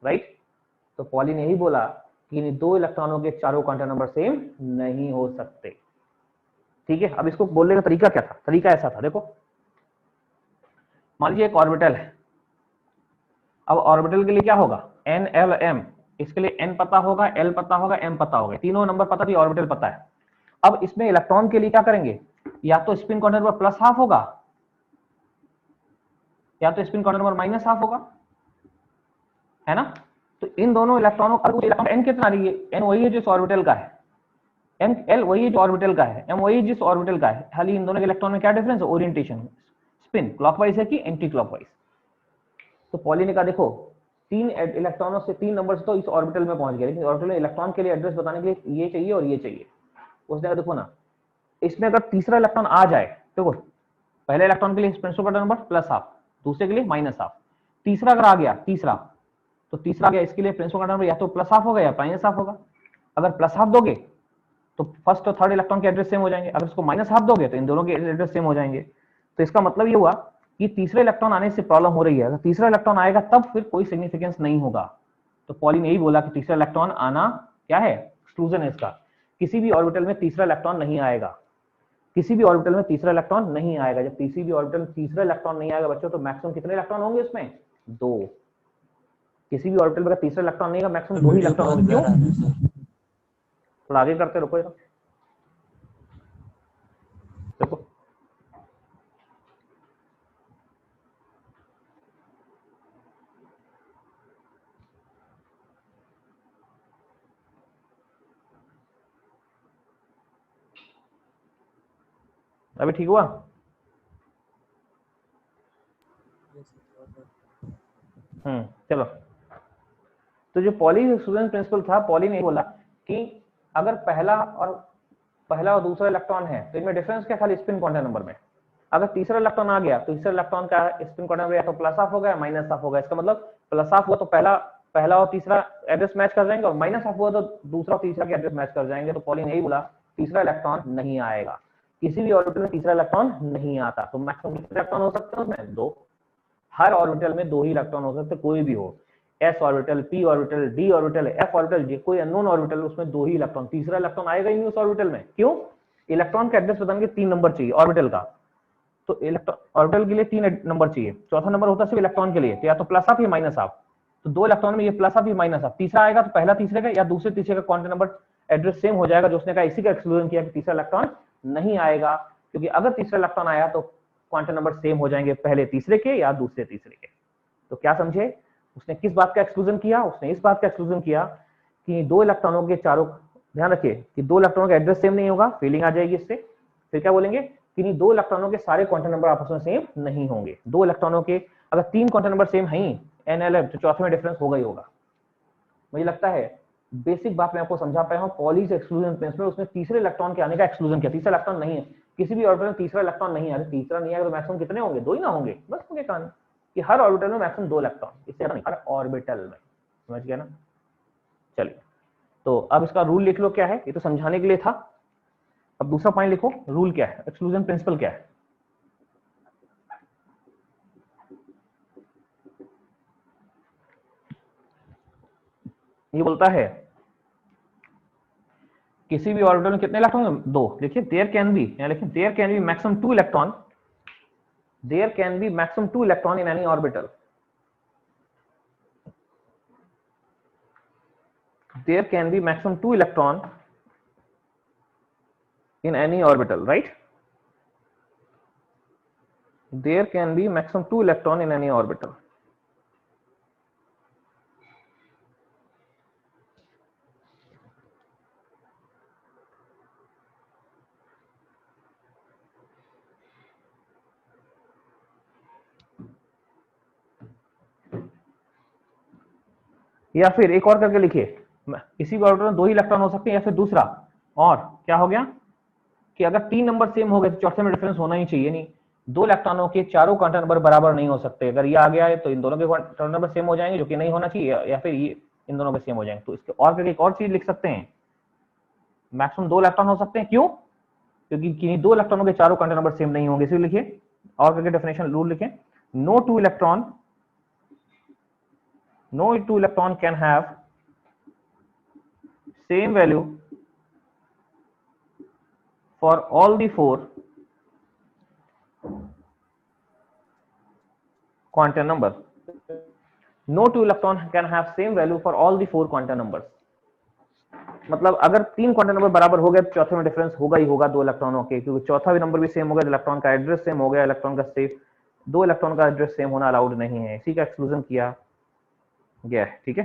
राइट। तो पॉली ने यही बोला कि इन दो इलेक्ट्रॉनों के चारों क्वांटम नंबर सेम नहीं हो सकते, ठीक है। अब इसको बोलने का तरीका क्या था, तरीका ऐसा था, देखो मान लीजिए एक ऑर्बिटल है, अब ऑर्बिटल के लिए क्या होगा, n, l, m, इसके लिए n पता होगा, l पता होगा, m पता होगा, तीनों नंबर पता थी, ऑर्बिटल पता है। अब इसमें इलेक्ट्रॉन के लिए क्या करेंगे, या तो spin quantum number plus half होगा, या तो spin quantum number minus half होगा, है ना। तो इन दोनों इलेक्ट्रॉनों का n कितना रही है, n वही है जिस ऑर्बिटल का है, m, l वही है जो ऑर्बिटल का है, m वही है जिस ऑर्बिटल का है, खाली इन दोनों के इलेक्ट्रॉन में क्या डिफरेंस है, ओरिएंटेशन, स्पिन क्लॉकवाइज है कि एंटी क्लॉकवाइज। तो पॉली ने कहा देखो 3 इलेक्ट्रॉनों से 3 नंबर से तो इस ऑर्बिटल में पहुंच गया, लेकिन ऑर्बिटल में इलेक्ट्रॉन के लिए एड्रेस बताने के लिए ये चाहिए और ये चाहिए। उसने कहा देखो ना, इसमें अगर तीसरा इलेक्ट्रॉन आ जाए, देखो पहले इलेक्ट्रॉन के लिए principal quantum number plus half, दूसरे के लिए माइनस हाफ, तीसरा अगर आ गया, तो तीसरा आ गया, इसके लिए प्रिंसिपल क्वांटम नंबर या तो प्लस हाफ होगा या माइनस हाफ होगा। अगर प्लस हाफ दोगे तो फर्स्ट और थर्ड इलेक्ट्रॉन के एड्रेस सेम हो जाएंगे, अगर इसको माइनस हाफ दोगे तो इन दोनों के एड्रेस सेम हो जाएंगे। तो इसका मतलब ये हुआ कि तीसरे इलेक्ट्रॉन आने से प्रॉब्लम हो रही है, अगर तीसरा इलेक्ट्रॉन आएगा तब फिर कोई सिग्निफिकेंस नहीं होगा। तो पॉली ने यही बोला कि तीसरा इलेक्ट्रॉन आना क्या है, एक्सक्लूजन है इसका, किसी भी ऑर्बिटल में तीसरा इलेक्ट्रॉन नहीं आएगा, किसी भी ऑर्बिटल में तीसरा इलेक्ट्रॉन नहीं आएगा। जब किसी भी ऑर्बिटल में तीसरा इलेक्ट्रॉन नहीं आएगा बच्चों, तो मैक्सिमम कितने इलेक्ट्रॉन होंगे इसमें, 2। किसी भी ऑर्बिटल में तीसरा इलेक्ट्रॉन नहीं आएगा, मैक्सिमम 2 ही इलेक्ट्रॉन होंगे। क्यों, थोड़ा आगे करते रुको, देखो अभी ठीक हुआ। चलो, तो जो पॉली एक्सक्लूजन प्रिंसिपल था, पॉली ने बोला कि अगर पहला और दूसरा इलेक्ट्रॉन है तो इनमें डिफरेंस क्या, खाली स्पिन क्वांटम नंबर में। अगर तीसरा इलेक्ट्रॉन आ गया तो तीसरा इलेक्ट्रॉन का स्पिन क्वांटम नंबर या तो प्लस हाफ होगा या माइनस हाफ होगा। इसका मतलब प्लस हाफ हुआ तो पहला और तीसरा एड्रेस मैच कर जाएंगे, और माइनस हाफ हुआ तो दूसरा और तीसरा के एड्रेस मैच कर जाएंगे। तो पॉली ने यही बोला तीसरा इलेक्ट्रॉन नहीं आएगा, किसी भी ऑर्बिटल में तीसरा इलेक्ट्रॉन नहीं आता। तो मैक्सिमम कितने इलेक्ट्रॉन हो सकते हैं उसमें, 2। हर ऑर्बिटल में 2 ही इलेक्ट्रॉन हो सकते, कोई भी हो, s orbital, p orbital, d orbital, f orbital, कोई अननोन ऑर्बिटल, उसमें 2 ही इलेक्ट्रॉन, तीसरा इलेक्ट्रॉन आएगा ही नहीं उस ऑर्बिटल में। क्यों, इलेक्ट्रॉन का एड्रेस बताने के 3 नंबर चाहिए ऑर्बिटल का, तो ऑर्बिटल के लिए 3 नंबर चाहिए, चौथा नंबर होता है सिर्फ इलेक्ट्रॉन के लिए, तो या तो प्लस हाफ या माइनस हाफ। तो 2 इलेक्ट्रॉन में ये प्लस हाफ या माइनस हाफ, तीसरा आएगा तो पहला तीसरे का या दूसरे तीसरे का क्वांटम नंबर एड्रेस सेम हो जाएगा। जो उसने कहा इसी का एक्सक्लूजन किया कि तीसरा इलेक्ट्रॉन नहीं आएगा, क्योंकि अगर तीसरा इलेक्ट्रॉन आया तो क्वांटम नंबर सेम हो जाएंगे पहले तीसरे के या दूसरे तीसरे के। तो क्या समझे, उसने किस बात का एक्सक्लूजन किया, उसने इस बात का एक्सक्लूजन किया कि दो इलेक्ट्रॉनों के चारों, ध्यान रखिए कि दो इलेक्ट्रॉनों का एड्रेस सेम नहीं होगा, फीलिंग आ जाएगी इससे। फिर क्या बोलेंगे कि दो इलेक्ट्रॉनों के सारे क्वांटम नंबर आपस में सेम नहीं होंगे। दो इलेक्ट्रॉनों के अगर तीन क्वांटम नंबर सेम है NLF, तो चौथे में डिफरेंस होगा ही होगा। मुझे लगता है बेसिक बात मैं आपको समझा पाया हूं। पॉलीज एक्सक्लूजन प्रिंसिपल, उसमें तीसरे इलेक्ट्रॉन के आने का एक्सक्लूजन किया। तीसरा इलेक्ट्रॉन नहीं है किसी भी ऑर्बिटल में, तीसरा इलेक्ट्रॉन नहीं है। अरे तीसरा नहीं है तो मैक्सिमम कितने होंगे? दो ही ना होंगे, बस उनके कारण कि हर ऑर्बिटल में मैक्सिमम दो इलेक्ट्रॉन, इससे ज्यादा नहीं, हर ऑर्बिटल में। समझ गया ना? चलिए, तो अब इसका रूल लिख लो क्या है, ये तो समझाने के लिए था। अब दूसरा पॉइंट लिखो, रूल क्या है, एक्सक्लूजन प्रिंसिपल क्या है। ये बोलता है किसी भी ऑर्बिटल में कितने इलेक्ट्रॉन? दो। देखिए देयर कैन बी, यहां लिखें there can be maximum two electron, there can be maximum two electron in any orbital, there can be maximum 2 electron in any orbital, right? There can be maximum 2 electron in any orbital. या फिर एक और करके लिखिए, किसी भी ऑर्बिटल में दो ही इलेक्ट्रॉन हो सकते हैं, या फिर दूसरा और क्या हो गया कि अगर तीन नंबर सेम हो गए तो चौथे में डिफरेंस होना ही चाहिए नहीं। दो इलेक्ट्रॉनों के चारों क्वांटम नंबर बराबर नहीं हो सकते। अगर ये आ गया है तो इन दोनों के क्वांटम नंबर सेम हो जाएंगे, जो कि नहीं होना चाहिए, या फिर ये इन दोनों के सेम हो जाएंगे। तो इसके और करके एक और चीज लिख सकते हैं, मैक्सिमम दो इलेक्ट्रॉन हो सकते हैं। क्यों? क्योंकि किन्हीं दो इलेक्ट्रॉनों के चारों क्वांटम नंबर सेम नहीं होंगे। इसलिए लिखिए और करके डेफिनेशन रूल लिखें, no two electron, no two electron can have same value for all the four quantum numbers. No two electron can have same value for all the four quantum numbers. मतलब अगर तीन क्वांटम नंबर बराबर हो गए तो चौथे में डिफरेंस होगा ही होगा दो इलेक्ट्रॉनों के, क्योंकि चौथा भी नंबर भी सेम हो गया, इलेक्ट्रॉन का एड्रेस सेम हो गया, इलेक्ट्रॉन का सेम, दो इलेक्ट्रॉन का एड्रेस सेम होना अलाउड नहीं है। इसी का एक्सक्लूजन किया गया है। ठीक है,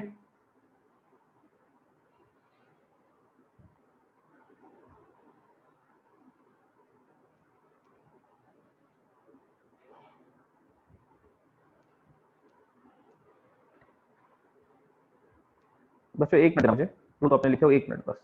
बस एक मिनट मुझे, तो आपने लिखे हो एक मिनट बस।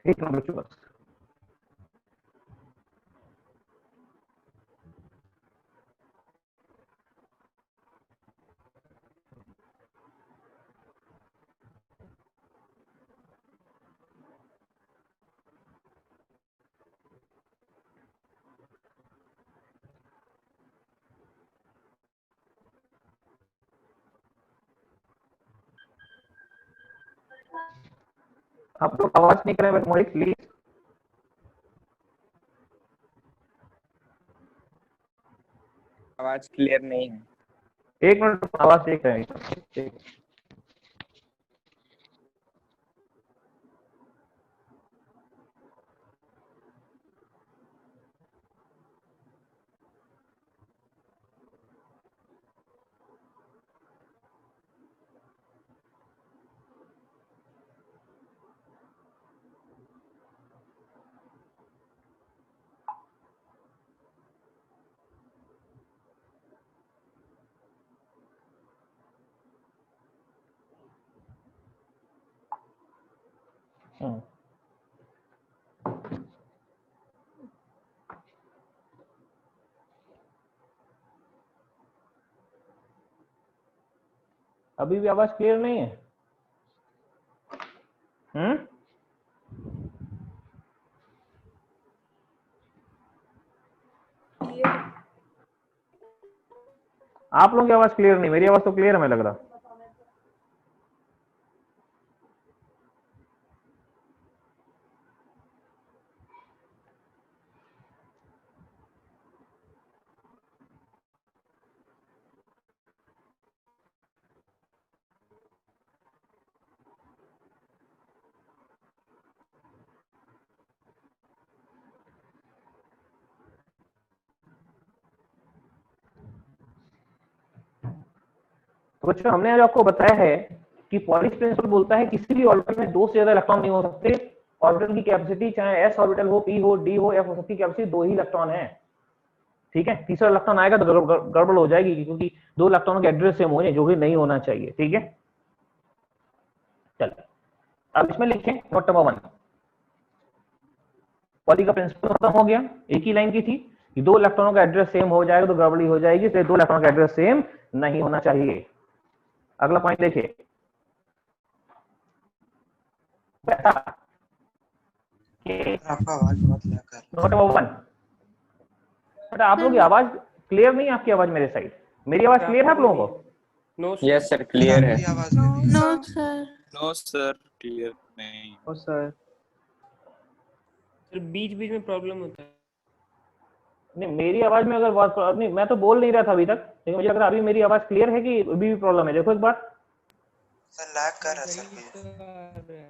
एक मिनट बच्चों बस। आप लोग आवाज नहीं करें मोहित प्लीज। आवाज क्लियर नहीं है। एक मिनट आवाज देख रहे हैं। अभी भी आवाज क्लियर नहीं है। आप लोगों की आवाज क्लियर नहीं, मेरी आवाज तो क्लियर है, हमें लग रहा। तो बच्चों हमने आज आपको बताया है कि पॉलिश प्रिंसिपल बोलता है किसी भी ऑर्बिटल में दो से ज्यादा इलेक्ट्रॉन नहीं हो सकते। ऑर्बिटल की कैपेसिटी चाहे एस ऑर्बिटल हो, पी हो, डी हो, एफ हो, सबकी कैपेसिटी दो ही इलेक्ट्रॉन है। ठीक है, तीसरा इलेक्ट्रॉन आएगा तो गड़बड़ हो जाएगी, क्योंकि दो इलेक्ट्रॉनों के एड्रेस सेम हो जाए, जो कि नहीं होना चाहिए। ठीक है, चलो अब इसमें लिखें नोट नंबर 1। पॉली का प्रिंसिपल खत्म हो गया, एक ही लाइन की थी कि दो इलेक्ट्रॉनों का एड्रेस सेम हो जाएगा तो गड़बड़ी हो जाएगी, इसलिए दो इलेक्ट्रॉनों का एड्रेस सेम नहीं होना चाहिए। अगला पॉइंट देखिए, आपका आवाज बहुत लैग कर रहा है। Note number 1। बेटा आप लोगों की आवाज क्लियर नहीं है, आपकी आवाज मेरे साइड, मेरी आवाज क्लियर है आप लोगों को? नो यस सर क्लियर है। आपकी आवाज भी नहीं है। No sir. No sir clear नहीं। और सर बीच बीच में प्रॉब्लम होता है। नहीं, मेरी आवाज में अगर बात नहीं, मैं तो बोल नहीं रहा था अभी तक, लेकिन मुझे लग रहा है अभी मेरी आवाज क्लियर है कि अभी भी प्रॉब्लम है। देखो एक बार, सर लैग कर रहा है सर ये।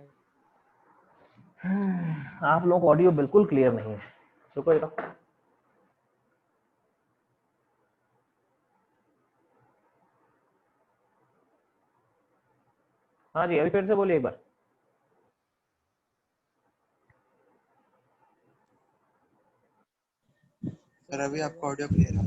आप लोगों को ऑडियो बिल्कुल क्लियर नहीं है। रुको एक बार। हाँ जी, अभी फिर से बोलिए एक बार। सर अभी आपका ऑडियो क्लियर है।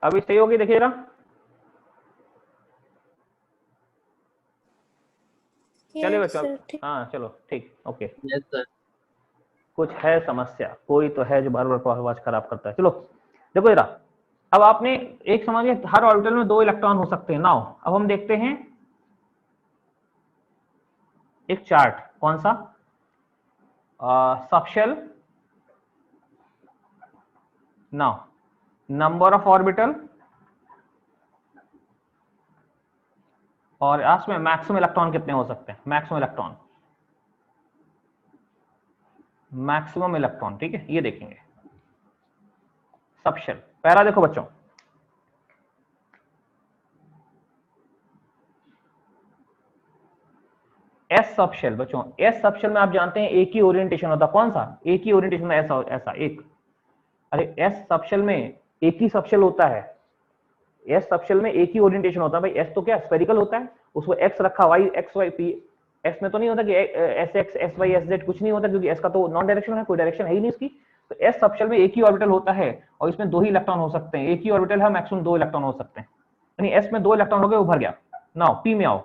अभी सही होगी, देखिएगा। चलिए बच्चों, हाँ चलो ठीक, ओके। Yes sir. कुछ है समस्या, कोई तो है जो बार बार आवाज खराब करता है। चलो देखो जरा, अब आपने एक समझिए, हर ऑर्बिटल में दो इलेक्ट्रॉन हो सकते हैं। नाउ अब हम देखते हैं एक चार्ट, कौन सा, subshell. Now number of orbital और इसमें मैक्सिमम इलेक्ट्रॉन कितने हो सकते हैं, मैक्सिमम इलेक्ट्रॉन। ठीक है, ये देखेंगे सबशेल। पहला देखो बच्चों, एस सबशेल। बच्चों एस सबशेल में आप जानते हैं एक ही ओरिएंटेशन होता है, कौन सा, एक ही ओरिएंटेशन में ऐसा ऐसा एक। अरे एस सबशेल में एक ही सबशेल होता है, एस सबशेल में एक ही ओरिएंटेशन होता है भाई। एस तो क्या स्फेरिकल होता है, उसको एक्स रखा, Y X Y P S में तो नहीं होता कि S X S Y S Z, कुछ नहीं होता क्योंकि एस का तो नॉन डायरेक्शन है, कोई डायरेक्शन है ही नहीं इसकी। तो एस सबशेल में एक ही ऑर्बिटल होता है और इसमें 2 ही इलेक्ट्रॉन हो सकते हैं, एक ही ऑर्बिटल है, मैक्सिमम 2 इलेक्ट्रॉन हो सकते हैं, यानी एस में 2 इलेक्ट्रॉन हो गए, वो भर गया। नाउ पी में आओ,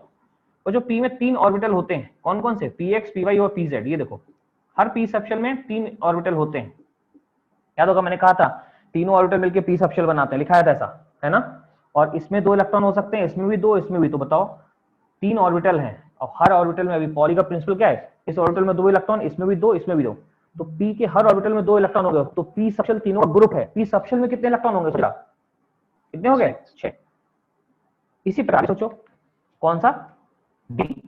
और जो पी में 3 ऑर्बिटल होते हैं, कौन कौन से, पी एक्स पी वाई और पी जेड। ये देखो हर पी सबशेल में 3 ऑर्बिटल होते हैं, याद होगा मैंने कहा था तीनों ऑर्बिटल मिलकर पी सबशेल बनाते हैं, लिखा था ऐसा, है ना। और इसमें 2 इलेक्ट्रॉन हो सकते हैं, इसमें भी 2, इसमें भी। तो बताओ 3 ऑर्बिटल हैं और हर ऑर्बिटल में, अभी पॉली का प्रिंसिपल क्या है, इस ऑर्बिटल में 2 इलेक्ट्रॉन, इसमें भी 2, इसमें भी 2, तो पी के हर ऑर्बिटल में 2 इलेक्ट्रॉन हो गए। तो पी सबशेल तीनों का ग्रुप है, पी सबशेल में कितने इलेक्ट्रॉन होंगे सोचा, कितने हो गए, 6। इसी प्रकार सोचो कौन सा, डी,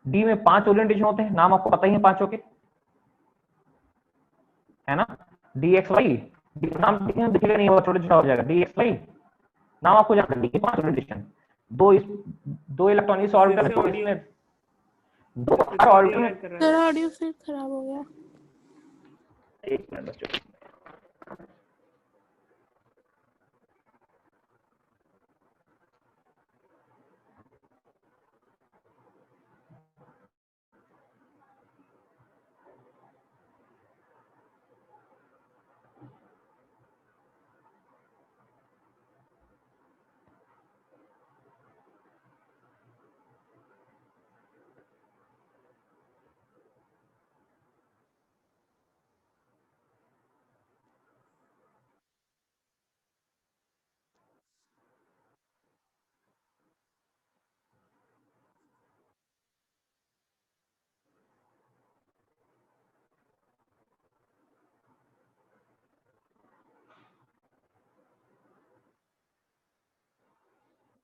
डी में 5 ओरिएंटेशन होते हैं, नाम आपको पता ही है पांचों के, है ना। डी एक्स वाई, डी नाम दिखेगा नहीं, छोटा छोटा हो जाएगा, डी एक्स वाई नाम आपको जानना, डी के 5 ओरिएंटेशन, 2 इलेक्ट्रॉन इस ऑर्बिटल में, 2 हर ऑर्बिटल में। सर ऑडियो फिर खराब हो गया। एक मिनट बच्चों,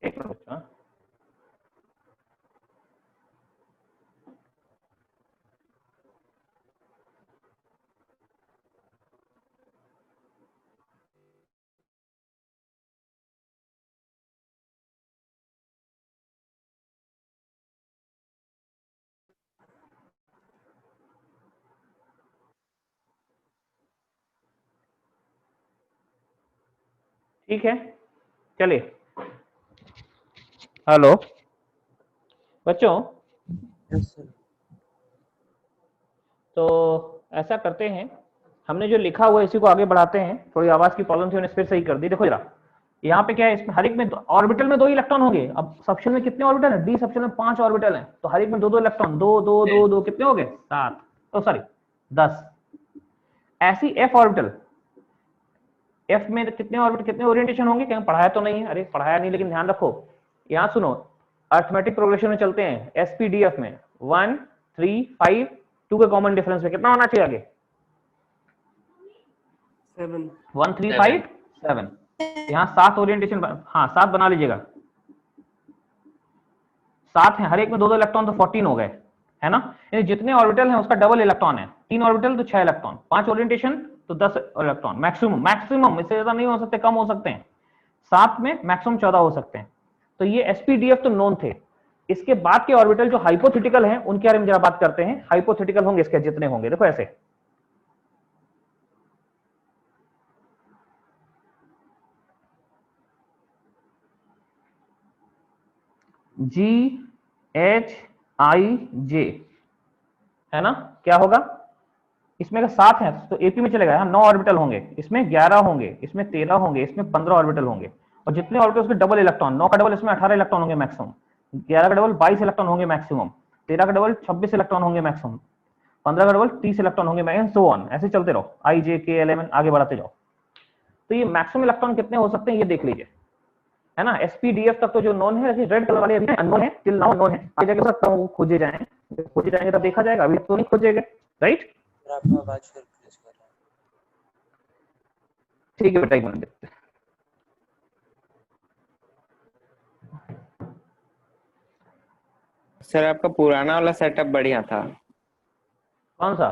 एक मिनट बच्चों, ठीक है चलिए। हेलो बच्चों, तो ऐसा करते हैं, हमने जो लिखा हुआ है इसी को आगे बढ़ाते हैं। थोड़ी आवाज की प्रॉब्लम थी, मैंने फिर सही कर दी। देखो जरा यहाँ पे क्या है, इसमें हर एक में ऑर्बिटल में 2 इलेक्ट्रॉन होंगे। अब सबशेल में कितने ऑर्बिटल है, डी सबशेल में 5 ऑर्बिटल हैं, तो हर एक में 2 इलेक्ट्रॉन, 2 2 2 2 कितने हो गए, 7, तो सॉरी 10। ऐसी एफ ऑर्बिटल, एफ में कितने ऑर्बिटल, कितने ओरिएंटेशन होंगे, कहीं पढ़ाया तो नहीं है, अरे पढ़ाया नहीं, लेकिन ध्यान रखो, यहाँ सुनो, अर्थमेटिक प्रोग्रेशन में चलते हैं, एसपीडीएफ में 1 3 5 2 के कॉमन डिफरेंस में कितना होना चाहिए आगे, 7 1 3 5 7। यहाँ 7 ओरिएंटेशन, हाँ 7 बना लीजिएगा, 7 है, हर एक में 2 2 इलेक्ट्रॉन, तो 14 हो गए, है ना। यानी जितने ऑर्बिटल हैं उसका डबल इलेक्ट्रॉन है, 3 ऑर्बिटल तो 6 इलेक्ट्रॉन, 5 ओरिएंटेशन तो 10 इलेक्ट्रॉन, मैक्सिमम, मैक्सिमम इससे ज्यादा नहीं हो सकते, कम हो सकते हैं, 7 में मैक्सिमम 14 हो सकते हैं। तो ये एसपीडीएफ तो नोन थे। इसके बाद के ऑर्बिटल जो हाइपोथेटिकल हैं उनके बारे में जरा बात करते हैं। हाइपोथेटिकल होंगे इसके जितने होंगे, देखो ऐसे, जी एच आई जे, है ना, क्या होगा, इसमें अगर 7 है तो एपी में चलेगा, यहाँ 9 ऑर्बिटल होंगे, इसमें 11 होंगे, इसमें 13 होंगे, इसमें 15 ऑर्बिटल होंगे, और जितने ऑर्बिटल उसके डबल इलेक्ट्रॉन, 9 का डबल इसमें 18 इलेक्ट्रॉन होंगे मैक्सिमम, 11 का डबल 22 इलेक्ट्रॉन होंगे मैक्सिमम, 13 का डबल 26 इलेक्ट्रॉन होंगे मैक्सिमम, 15 का डबल 30 इलेक्ट्रॉन होंगे मैक्सिमम, सो ऑन, ऐसे चलते रहो, आई जे के एल एम आगे बढ़ाते जाओ। तो ये मैक्सिमम इलेक्ट्रॉन कितने हो सकते हैं ये देख लीजिए, है ना। एसपीडीएफ तक तो जो नोन है, रेड कलर वाले अभी अननोन है, टिल नाउ अननोन है, आगे जाके सकता हूं खोजे जाएंगे तब देखा जाएगा, अभी तो नहीं खोजेंगे, राइट। आपका आवाज फिर प्लीज कर रहा ठीक है बेटा, एक मिनट देखते हैं। सर आपका पुराना वाला सेटअप बढ़िया था। कौन सा,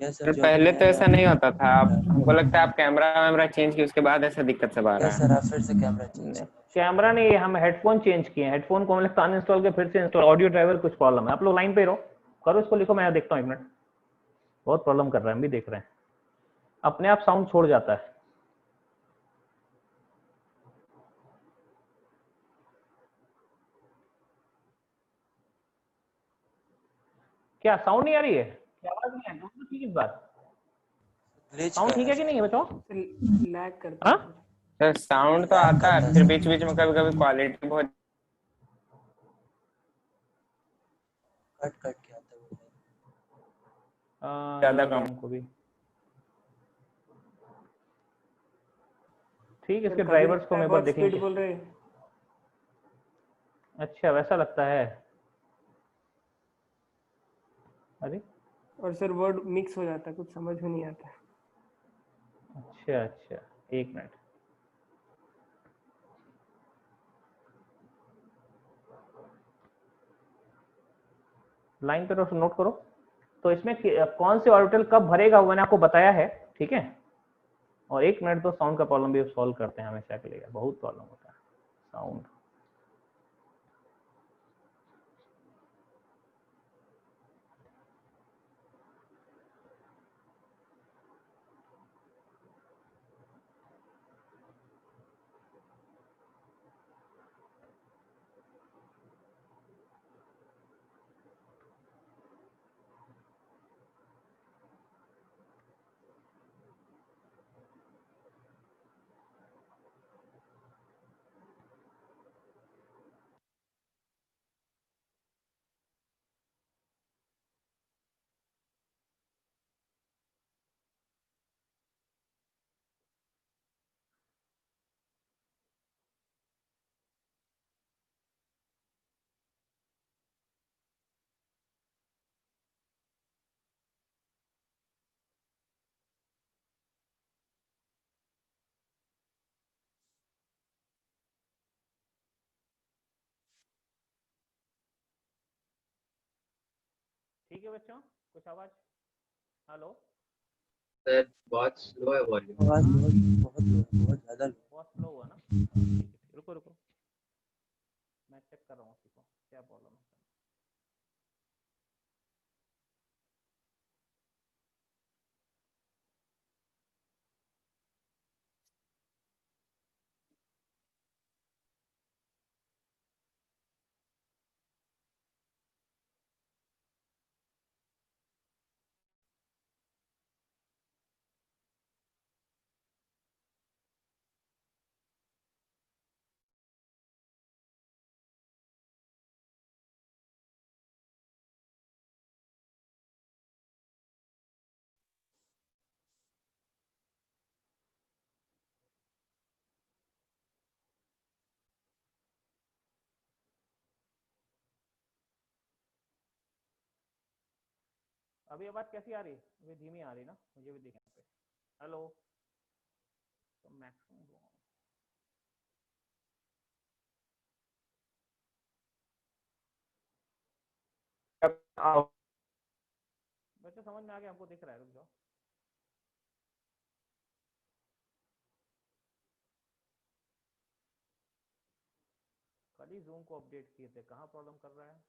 सर पहले तो ऐसा नहीं होता था, आप हमको लगता है आप कैमरा वैमरा चेंज किए उसके बाद ऐसा दिक्कत सब आ रहा है। सर आप फिर से कैमरा चेंज कैमरा नहीं, हम हेडफोन चेंज किए, हेडफोन को मतलब अनइंस्टॉल के फिर से इंस्टॉल, ऑडियो ड्राइवर कुछ प्रॉब्लम है। आप लोग लाइन पे रहो, करो इसको, लिखो, मैं देखता हूँ, एक मिनट, बहुत प्रॉब्लम कर रहा है, हम भी देख रहे हैं, अपने आप साउंड छोड़ जाता है। क्या साउंड नहीं आ रही है? क्या आवाज नहीं आ रही? दोनों ठीक है इस बार? ग्लिच साउंड कर ठीक रहा है कि नहीं है बच्चों? लैग करता हाँ? है। सर साउंड तो लैग आता करता है, है फिर सर। बीच बीच में कभी कभी क्वालिटी बहुत कट कट के आता है वो। ज्यादा लग रहा है कम। हमको भी। ठीक है, सर इसके कभी ड्राइवर्स को मैं एक बार बहुत देखेंगे। स्पीड बोल रहे हैं अच्छा, वैसा लगता है। अरे और सर वर्ड मिक्स हो जाता है, कुछ समझ में नहीं आता। अच्छा अच्छा, एक मिनट। लाइन पे तो नोट करो। तो इसमें कौन से ऑर्बिटल कब भरेगा वो मैंने आपको बताया है, ठीक है। और एक मिनट तो साउंड का प्रॉब्लम भी सॉल्व करते हैं, हमेशा के लिए बहुत प्रॉब्लम होता है साउंड। ठीक है बच्चों, कुछ आवाज? हेलो? सर बहुत स्लो है वॉल्यूम। आवाज बहुत बहुत लो है, बहुत ज्यादा लो। बहुत स्लो हुआ ना? ठीक है, रुको रुको, मैं चेक कर रहा हूँ उसी को, क्या प्रॉब्लम है। अभी आवाज कैसी आ रही? अभी धीमी आ रही ना, मुझे भी देखना पे। हेलो? तो मैक्सिमम बच्चे समझ में आ गया, हमको दिख रहा है, रुक जाओ। कल ही जूम को अपडेट किए थे, कहाँ प्रॉब्लम कर रहा है?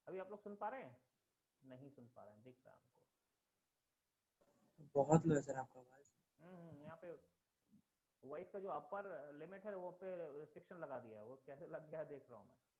अभी आप लोग सुन पा रहे हैं? नहीं सुन पा रहे हैं, दिख रहा है हमको। बहुत लो है सर आपका आवाज। यहाँ पे वॉइस का जो अपर लिमिट है वो पे रिस्ट्रिक्शन लगा दिया है, वो कैसे लग गया है देख रहा हूँ मैं।